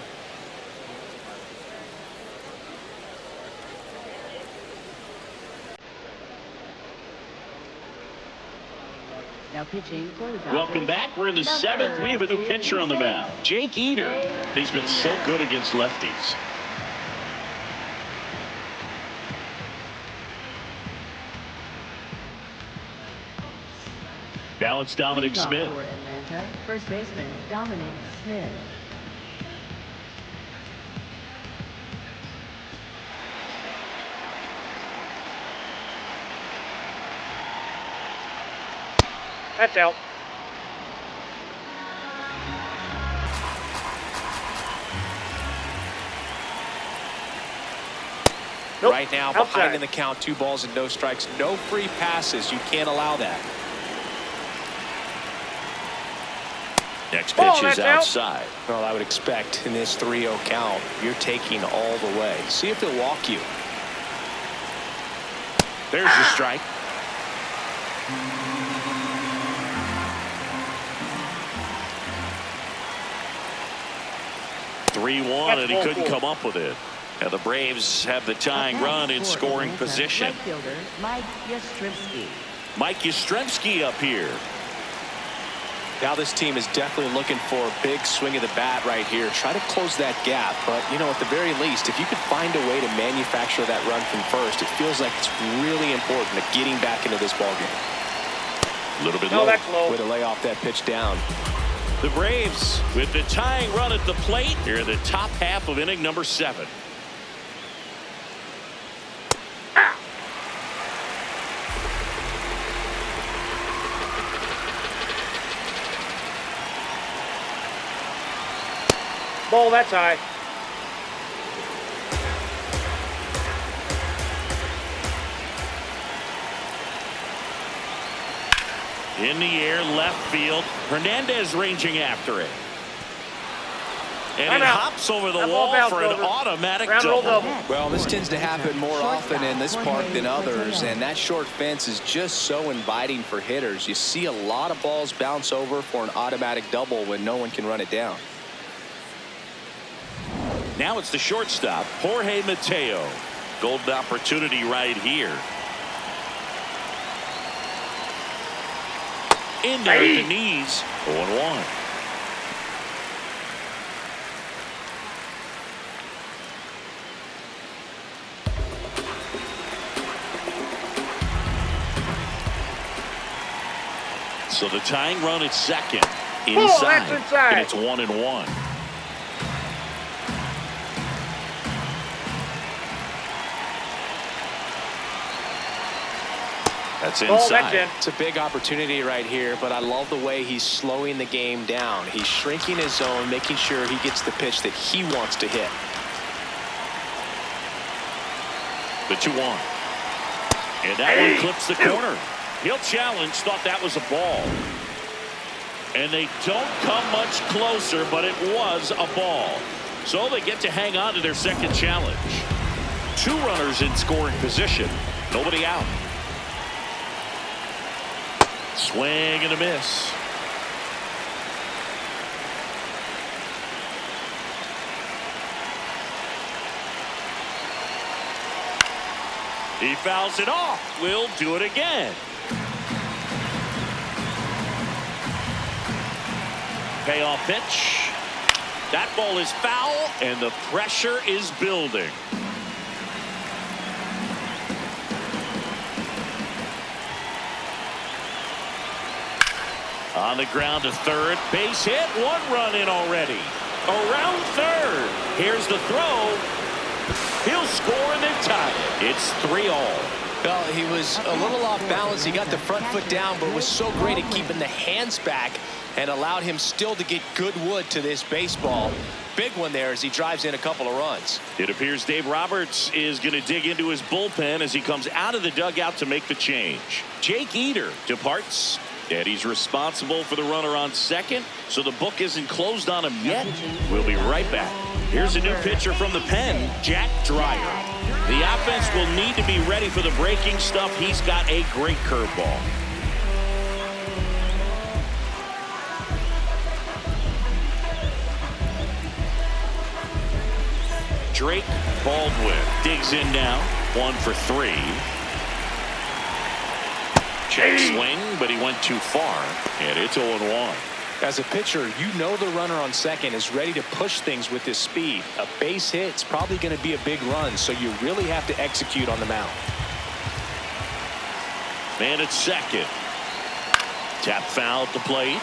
Now pitching for the Dodgers. Welcome back. We're in the 7th. We have a new pitcher on the mound, Jake Eater. He's been so good against lefties. Now it's Dominic Smith. For Atlanta, first baseman Dominic Smith. That's out. Nope. Right now, Outside. behind in the count, 2 balls and no strikes, no free passes. You can't allow that. Next Ball, pitch is that's out. outside. Well, I would expect in this 3-0 count, you're taking all the way. See if he'll walk you. There's the strike. (3-1) and he couldn't come up with it. And the Braves have the tying run in scoring position. Right fielder Mike Yastrzemski. Mike Yastrzemski up here. Now this team is definitely looking for a big swing of the bat right here. Try to close that gap. But, you know, at the very least, if you could find a way to manufacture that run from first, it feels like it's really important to getting back into this ballgame. A little bit No, low. that's low. Way to lay off that pitch down. The Braves with the tying run at the plate here in the top half of inning number 7. Ball, that's high. In the air, left field. Hernandez ranging after it. And I'm it out. hops over the That ball wall bounced for an over. automatic Ground rule double. double. Well, this tends to happen more often in this park than others, and that short fence is just so inviting for hitters. You see a lot of balls bounce over for an automatic double when no one can run it down. Now it's the shortstop, Jorge Mateo. Golden opportunity right here. In there at the knees, 0-1. So the tying run at second, inside, that's inside. and it's 1-1. That's Ball, inside. that's in. It's a big opportunity right here, but I love the way he's slowing the game down. He's shrinking his zone, making sure he gets the pitch that he wants to hit. The 2-1. And that one clips the corner. He'll challenge, thought that was a ball. And they don't come much closer, but it was a ball. So they get to hang on to their second challenge. 2 runners in scoring position. Nobody out. Swing and a miss. He fouls it off. We'll do it again. Payoff pitch. That ball is foul, and the pressure is building. On the ground to third. Base hit. 1 run in already. Around third. Here's the throw. He'll score and then tie it. It's 3-all. Well, he was a little off balance. He got the front foot down, but was so great at keeping the hands back and allowed him still to get good wood to this baseball. Big one there as he drives in a couple of runs. It appears Dave Roberts is going to dig into his bullpen as he comes out of the dugout to make the change. Jake Eder departs, and he's responsible for the runner on second, so the book isn't closed on him yet. We'll be right back. Here's a new pitcher from the pen, Jack Dreyer. The offense will need to be ready for the breaking stuff. He's got a great curveball. Drake Baldwin digs in now. 1 for 3. Check swing, but he went too far, and it's 0-1. As a pitcher, you know the runner on second is ready to push things with his speed. A base hit's probably going to be a big run, so you really have to execute on the mound. Man at second. Tap foul at the plate.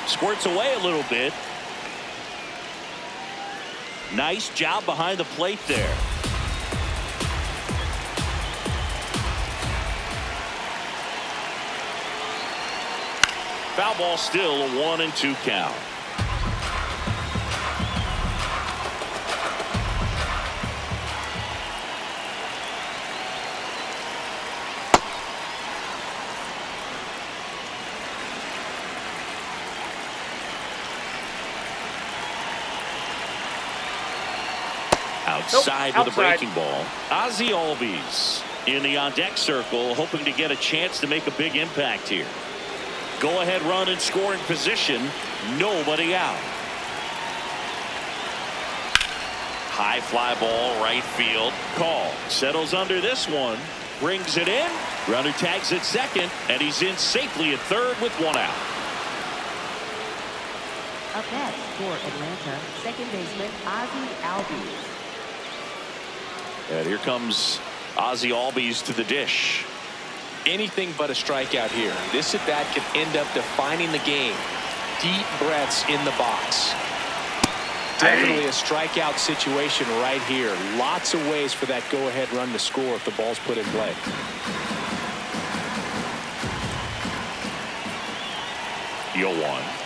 Squirts away a little bit. Nice job behind the plate there. Foul ball, still a 1-2 count. Outside with a breaking ball. Ozzie Albies in the on-deck circle, hoping to get a chance to make a big impact here. Go-ahead run in scoring position. Nobody out. High fly ball, right field. Call. Settles under this one. Brings it in. Runner tags at second, and he's in safely at third with 1 out. Up next for Atlanta, second baseman Ozzie Albies. And here comes Ozzie Albies to the dish. Anything but a strikeout here. This at bat could end up defining the game. Deep breaths in the box. Definitely a strikeout situation right here. Lots of ways for that go-ahead run to score if the ball's put in play. The 0-1.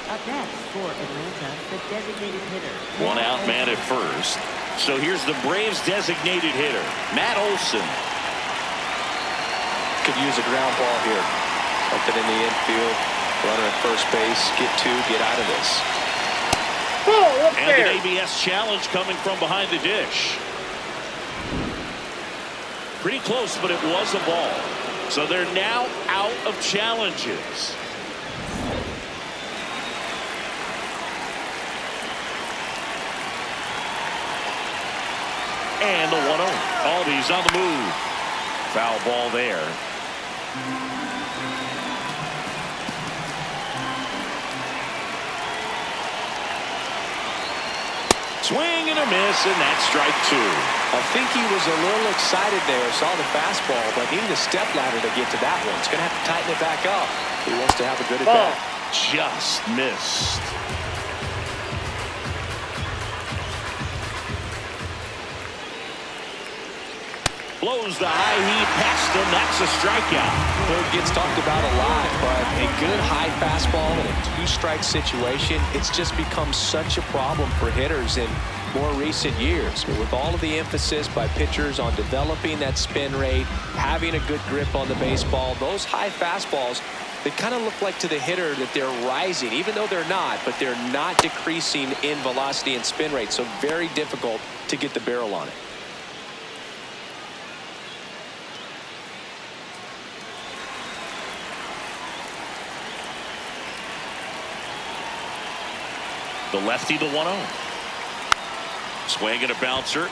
Up next for Atlanta, the designated hitter. One out man at first. So here's the Braves designated hitter, Matt Olson. Could use a ground ball here. Something in the infield. Runner at first base. Get two. Get out of this. Ball up And there. an ABS challenge coming from behind the dish. Pretty close, but it was a ball. So they're now out of challenges. And the 1-0. Albies on the move. Foul ball there. Swing and a miss, and that's strike two. I think he was a little excited there. Saw the fastball, but needed a step ladder to get to that one. He's going to have to tighten it back up. He wants to have a good at-bat. Just missed. Blows the high heat past him. That's a strikeout. Well, it gets talked about a lot, but a good high fastball in a two-strike situation, it's just become such a problem for hitters in more recent years. But with all of the emphasis by pitchers on developing that spin rate, having a good grip on the baseball, those high fastballs, they kind of look like to the hitter that they're rising, even though they're not, but they're not decreasing in velocity and spin rate. So very difficult to get the barrel on it. The lefty, the 1-0. Swing and a bouncer.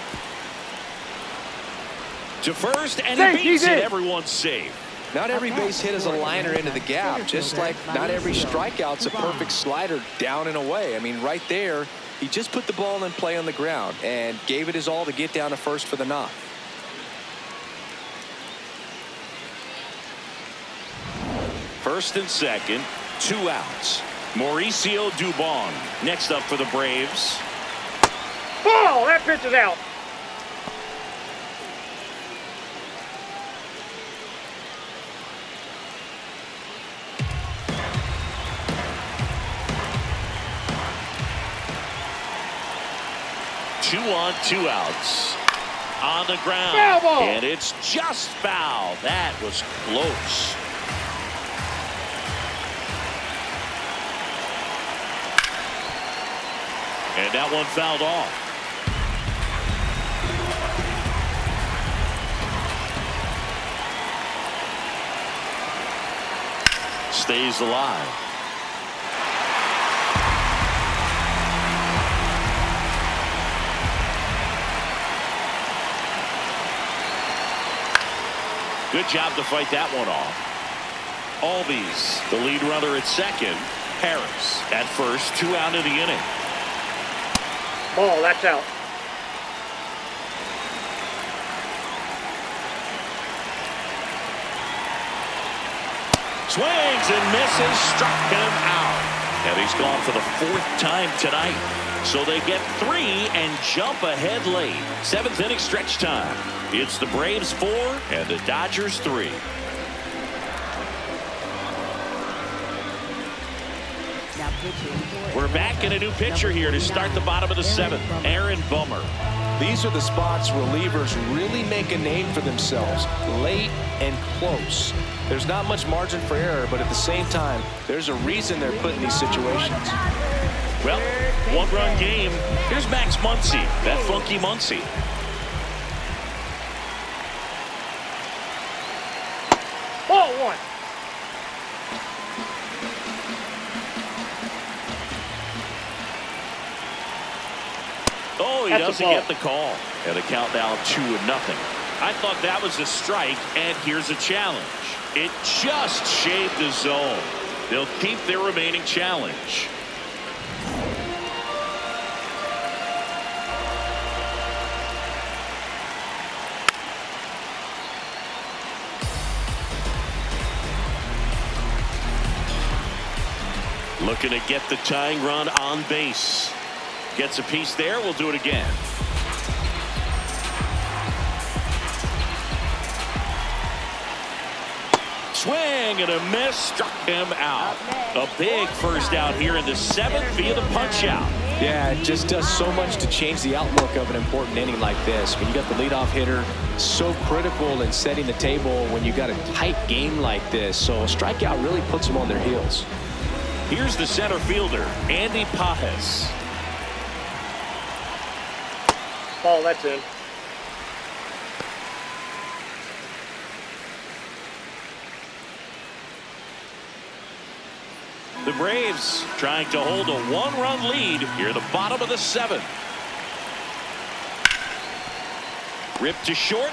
To first, and he beats it. Everyone's safe. Not every base hit is a liner into the gap, just like not every strikeout's a perfect slider down and away. I mean, right there, he just put the ball in play on the ground and gave it his all to get down to first for the knock. First and second, 2 outs. Mauricio Dubon next up for the Braves. Ball! That pitch is out. Two on, 2 outs. On the ground. Foul ball. And it's just foul. That was close. And that one fouled off. Stays alive. Good job to fight that one off. Albies, the lead runner at second. Harris at first, 2 out of the inning. Ball, that's out. Swings and misses, struck him out. And he's gone for the 4th time tonight. So they get 3 and jump ahead late. 7th inning stretch time. It's the Braves 4 and the Dodgers 3. Now pitching for We're back in a new pitcher here to start the bottom of the 7th. Aaron Bummer. These are the spots relievers really make a name for themselves, late and close. There's not much margin for error, but at the same time, there's a reason they're put in these situations. Well, 1-run game. Here's Max Muncy, that funky Muncy. Ball 1. Oh, he That's a doesn't ball. get the call. And the count down 2-0. I thought that was a strike, and here's a challenge. It just shaved the zone. They'll keep their remaining challenge. Looking to get the tying run on base. Gets a piece there. We'll do it again. Swing and a miss, struck him out. A big first out here in the 7th via the punch out. Yeah, it just does so much to change the outlook of an important inning like this. When you got the leadoff hitter, so critical in setting the table when you got a tight game like this. So a strikeout really puts them on their heels. Here's the center fielder, Andy Pajes. Ball, that's in. The Braves trying to hold a 1-run lead here at the bottom of the 7th. Ripped to short.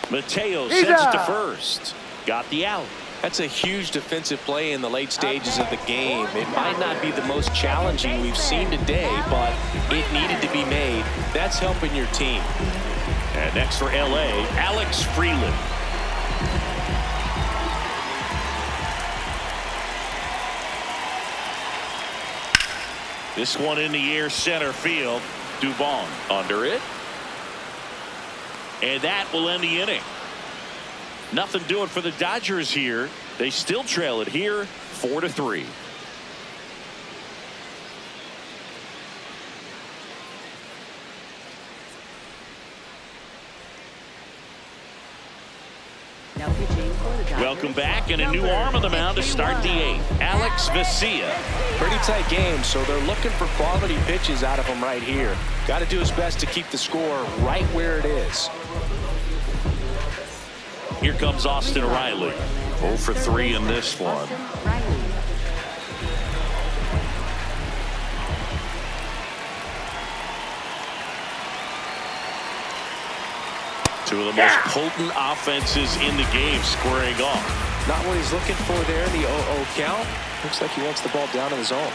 Mateo sends it to first. Got the out. That's a huge defensive play in the late stages of the game. It might not be the most challenging we've seen today, but it needed to be made. That's helping your team. And next for LA, Alex Freeland. This one in the air, center field. Dubon under it. And that will end the inning. Nothing doing for the Dodgers here. They still trail it here, 4-3. Now pitching for the Dodgers. Welcome back, and a new arm on the mound to start the 8th. Alex Vesia. Pretty tight game, so they're looking for quality pitches out of him right here. Got to do his best to keep the score right where it is. Here comes Austin Riley. 0 for 3 in this one. Austin Riley. Two of the most potent offenses in the game squaring off. Not what he's looking for there in the 0-0 count. Looks like he wants the ball down in the zone.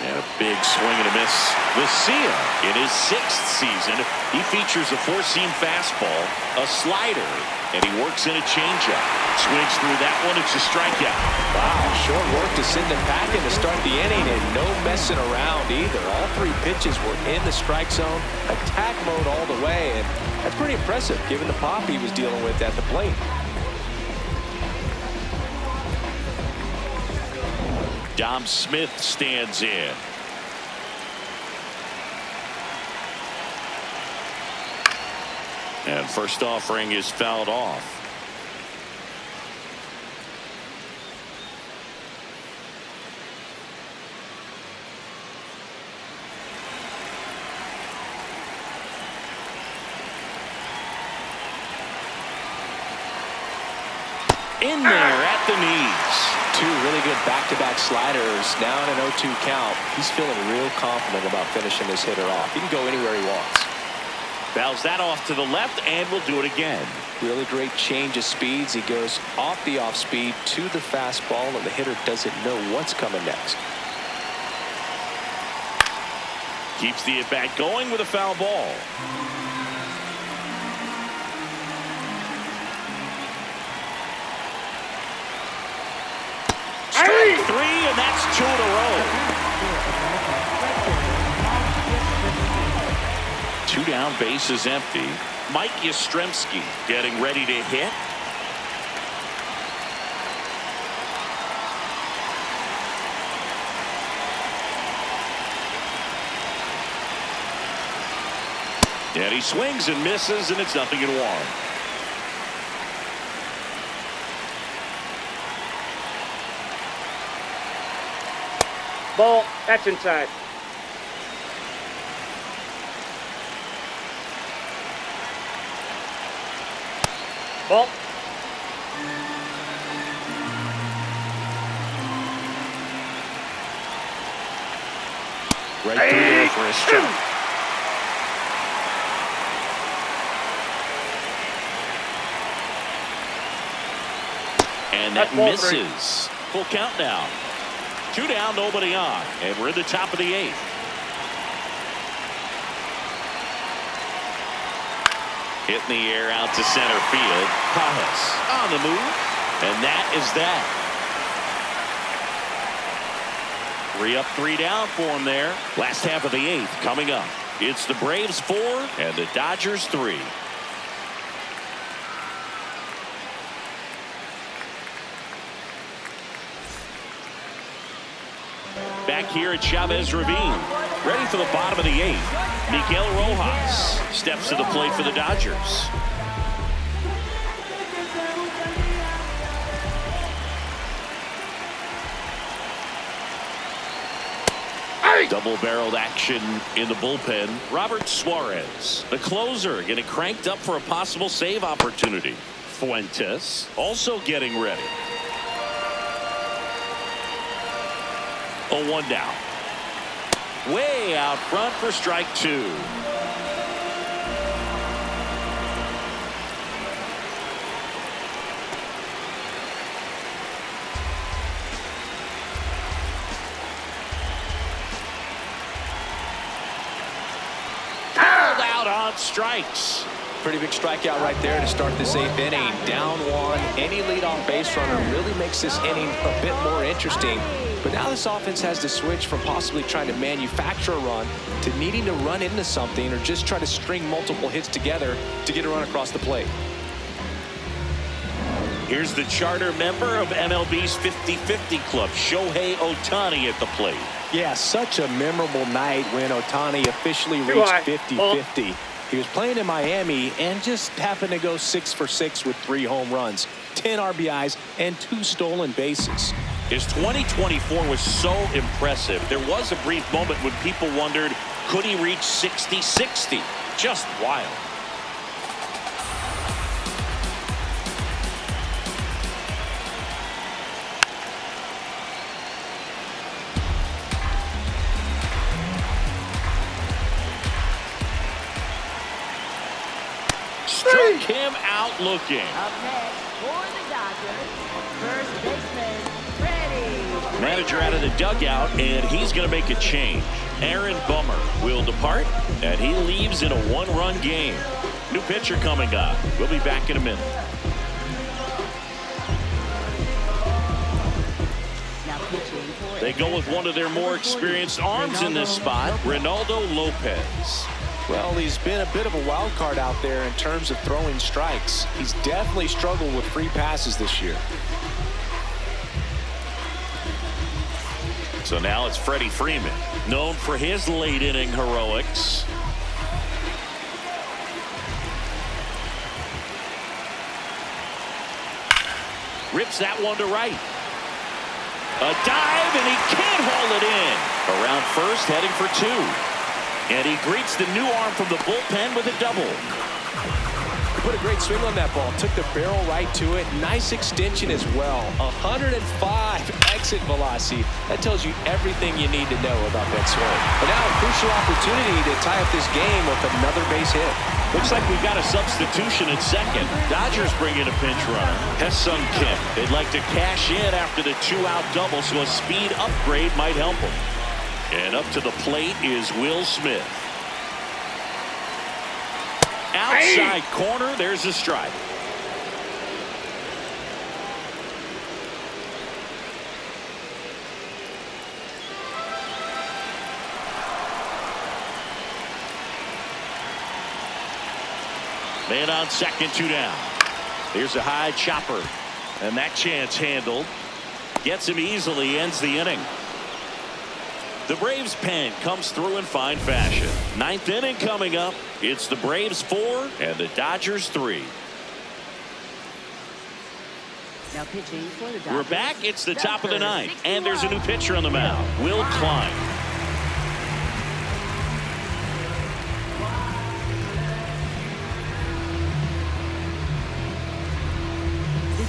And a big swing and a miss. Vesia in his 6th season. He features a 4-seam fastball, a slider, and he works in a changeup. Swings through that one. It's a strikeout. Wow, short work to send him packing to start the inning, and no messing around either. All 3 pitches were in the strike zone, attack mode all the way, and that's pretty impressive given the pop he was dealing with at the plate. Dom Smith stands in. And first offering is fouled off. In there at the knees. 2 really good back-to-back sliders. Now in an 0-2 count. He's feeling real confident about finishing this hitter off. He can go anywhere he wants. Fouls that off to the left, and will do it again. Really great change of speeds. He goes off the off-speed to the fastball, and the hitter doesn't know what's coming next. Keeps the at-bat going with a foul ball. Strike 3, and that's 2 in a row. 2 down, bases empty. Mike Yastrzemski getting ready to hit. And he swings and misses, and it's 0-1. Ball, that's inside. Ball. Right through there for a strike. And that misses. Full count now. 2 down, nobody on, and we're in the top of the 8th. Hit in the air out to center field. Pajes on the move, and that is that. 3 up, 3 down for him there. Last half of the 8th coming up. It's the Braves 4 and the Dodgers 3. Back here at Chavez Ravine. Ready for the bottom of the 8th. Miguel Rojas steps to the plate for the Dodgers. Double-barreled action in the bullpen. Robert Suarez, the closer, getting cranked up for a possible save opportunity. Fuentes also getting ready. 0-1 down. Way out front for strike 2. Pulled out on strikes. Pretty big strikeout right there to start this 8th inning. Down 1. Any leadoff base runner really makes this inning a bit more interesting. But now this offense has to switch from possibly trying to manufacture a run to needing to run into something or just try to string multiple hits together to get a run across the plate. Here's the charter member of MLB's 50-50 club, Shohei Ohtani at the plate. Yeah, such a memorable night when Ohtani officially reached 50-50. He was playing in Miami and just happened to go 6 for 6 with 3 home runs, 10 RBIs, and 2 stolen bases. His 2024 was so impressive. There was a brief moment when people wondered, could he reach 60-60? Just wild. Struck him out looking. Up next for the Dodgers, first baseman, Freddie. Manager out of the dugout, and he's going to make a change. Aaron Bummer will depart, and he leaves in a 1-run game. New pitcher coming up. We'll be back in a minute. Now pitching for They go with one of their more experienced arms in this spot, Reynaldo Lopez. Well, he's been a bit of a wild card out there in terms of throwing strikes. He's definitely struggled with free passes this year. So now it's Freddie Freeman, known for his late inning heroics. Rips that one to right. A dive, and he can't haul it in. Around first, heading for 2. And he greets the new arm from the bullpen with a double. Put a great swing on that ball. Took the barrel right to it. Nice extension as well. 105 exit velocity. That tells you everything you need to know about that swing. But now a crucial opportunity to tie up this game with another base hit. Looks like we've got a substitution at second. Dodgers bring in a pinch runner, Hesung Kim. They'd like to cash in after the 2-out double, so a speed upgrade might help them. And up to the plate is Will Smith. Outside corner, there's a strike. Man on second, 2 down. Here's a high chopper, and that chance handled. Gets him easily, ends the inning. The Braves pen comes through in fine fashion. 9th inning coming up. It's the Braves 4 and the Dodgers 3. Now pitching for the Dodgers. We're back. It's the top of the 9th, and there's a new pitcher on the mound, Will Klein.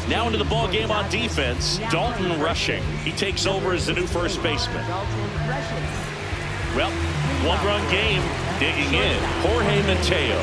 Now into the ball game on defense, Dalton Rushing. He takes over as the new first baseman. Well, 1-run game, digging in, Jorge Mateo.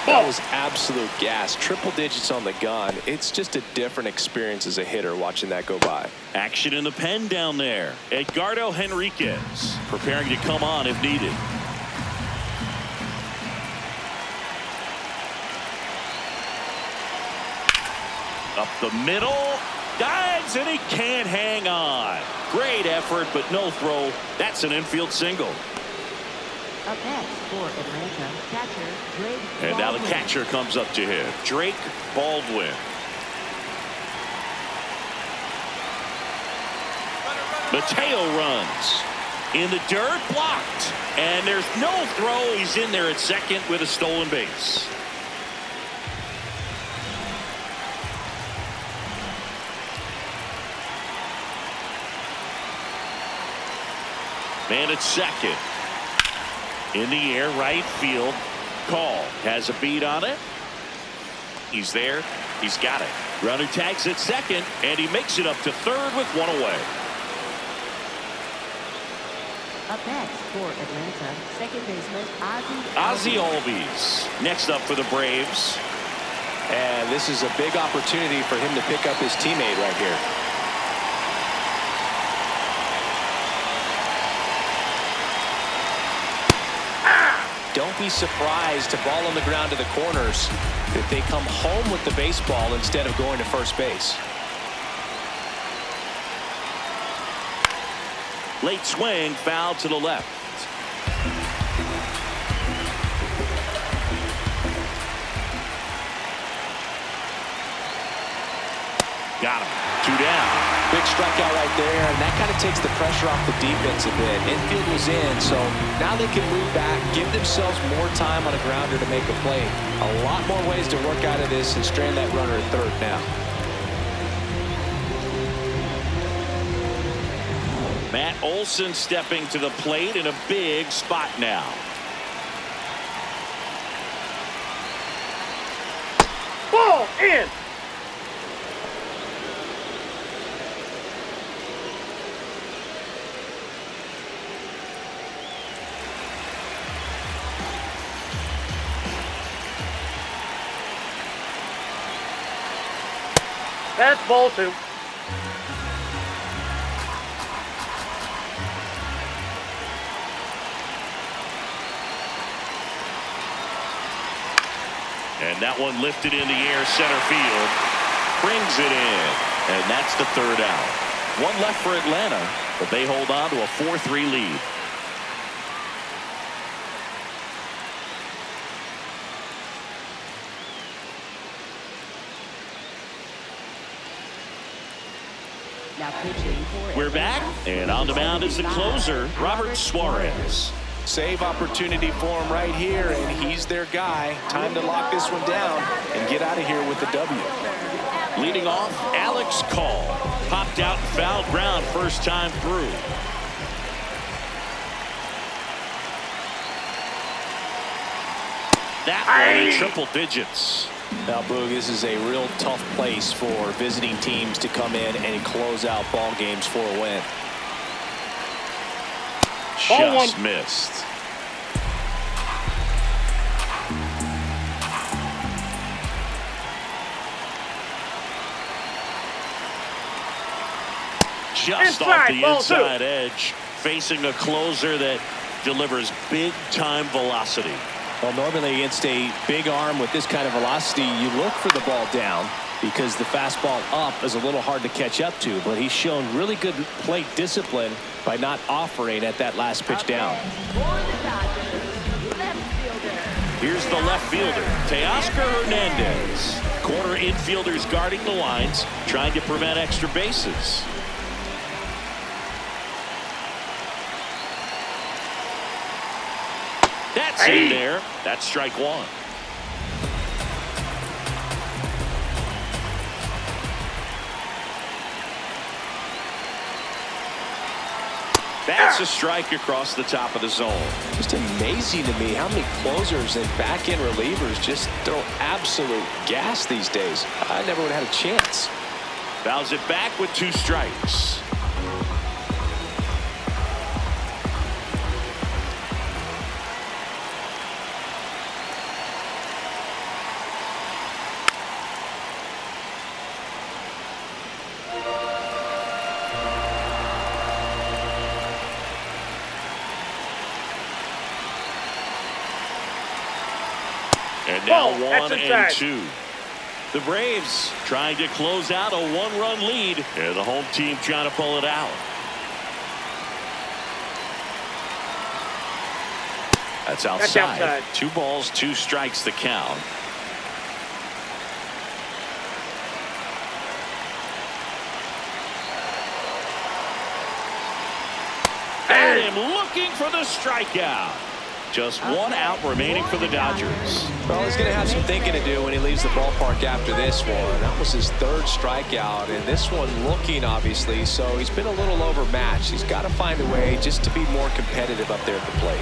That was absolute gas. Triple digits on the gun. It's just a different experience as a hitter watching that go by. Action in the pen down there. Edgardo Henriquez preparing to come on if needed. Up the middle. Dives, and he can't hang on. Great effort, but no throw. That's an infield single. Up next for Atlanta, catcher Drake And now the Baldwin. catcher comes up to him. Drake Baldwin. Mateo runs. In the dirt, blocked. And there's no throw. He's in there at second with a stolen base. Man at second. In the air, right field. Call has a beat on it. He's there. He's got it. Runner tags at second, and he makes it up to third with one away. Up next for Atlanta, second baseman Ozzie Albies next up for the Braves. And this is a big opportunity for him to pick up his teammate right here. Don't be surprised to ball on the ground to the corners if they come home with the baseball instead of going to first base. Late swing, foul to the left. Got him. 2 down. Big strikeout right there, and that kind of takes the pressure off the defense a bit. Infield was in, so now they can move back, give themselves more time on a grounder to make a play. A lot more ways to work out of this and strand that runner at third now. Matt Olson stepping to the plate in a big spot now. Ball in. That's ball 2. And that one lifted in the air, center field. Brings it in. And that's the third out. One left for Atlanta, but they hold on to a 4-3 lead. now pitching for We're back, and on the mound is the closer, Robert Suarez. Save opportunity for him right here, and he's their guy. Time to lock this one down and get out of here with the W. Leading off, Alex Call. Popped out and fouled ground first time through. That one in triple digits. Now, Boog, this is a real tough place for visiting teams to come in and close out ball games for a win. Just missed. Just off the inside edge, facing a closer that delivers big-time velocity. Well, normally against a big arm with this kind of velocity, you look for the ball down because the fastball up is a little hard to catch up to, but he's shown really good plate discipline by not offering at that last pitch down. Here's the left fielder, Teoscar Hernandez. Corner infielders guarding the lines, trying to prevent extra bases. That's in there. That's strike one. That's a strike across the top of the zone. Just amazing to me how many closers and back-end relievers just throw absolute gas these days. I never would have had a chance. Fouls it back with 2 strikes. And now 1-2. The Braves trying to close out a 1-run lead, and the home team trying to pull it out. That's outside. That's outside. 2 balls, 2 strikes the count. And him looking for the strikeout. Just 1 out remaining for the Dodgers. Well, he's going to have some thinking to do when he leaves the ballpark after this one. That was his 3rd strikeout, and this one looking, obviously, so he's been a little overmatched. He's got to find a way just to be more competitive up there at the plate.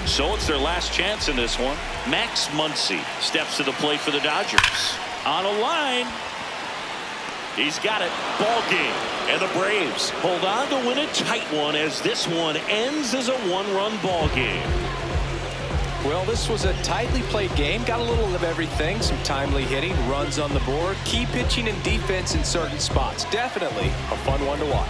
So it's their last chance in this one. Max Muncy steps to the plate for the Dodgers. On a line. He's got it. Ball game. And the Braves hold on to win a tight one as this one ends as a 1-run ball game. Well, this was a tightly played game. Got a little of everything. Some timely hitting, runs on the board, key pitching and defense in certain spots. Definitely a fun one to watch.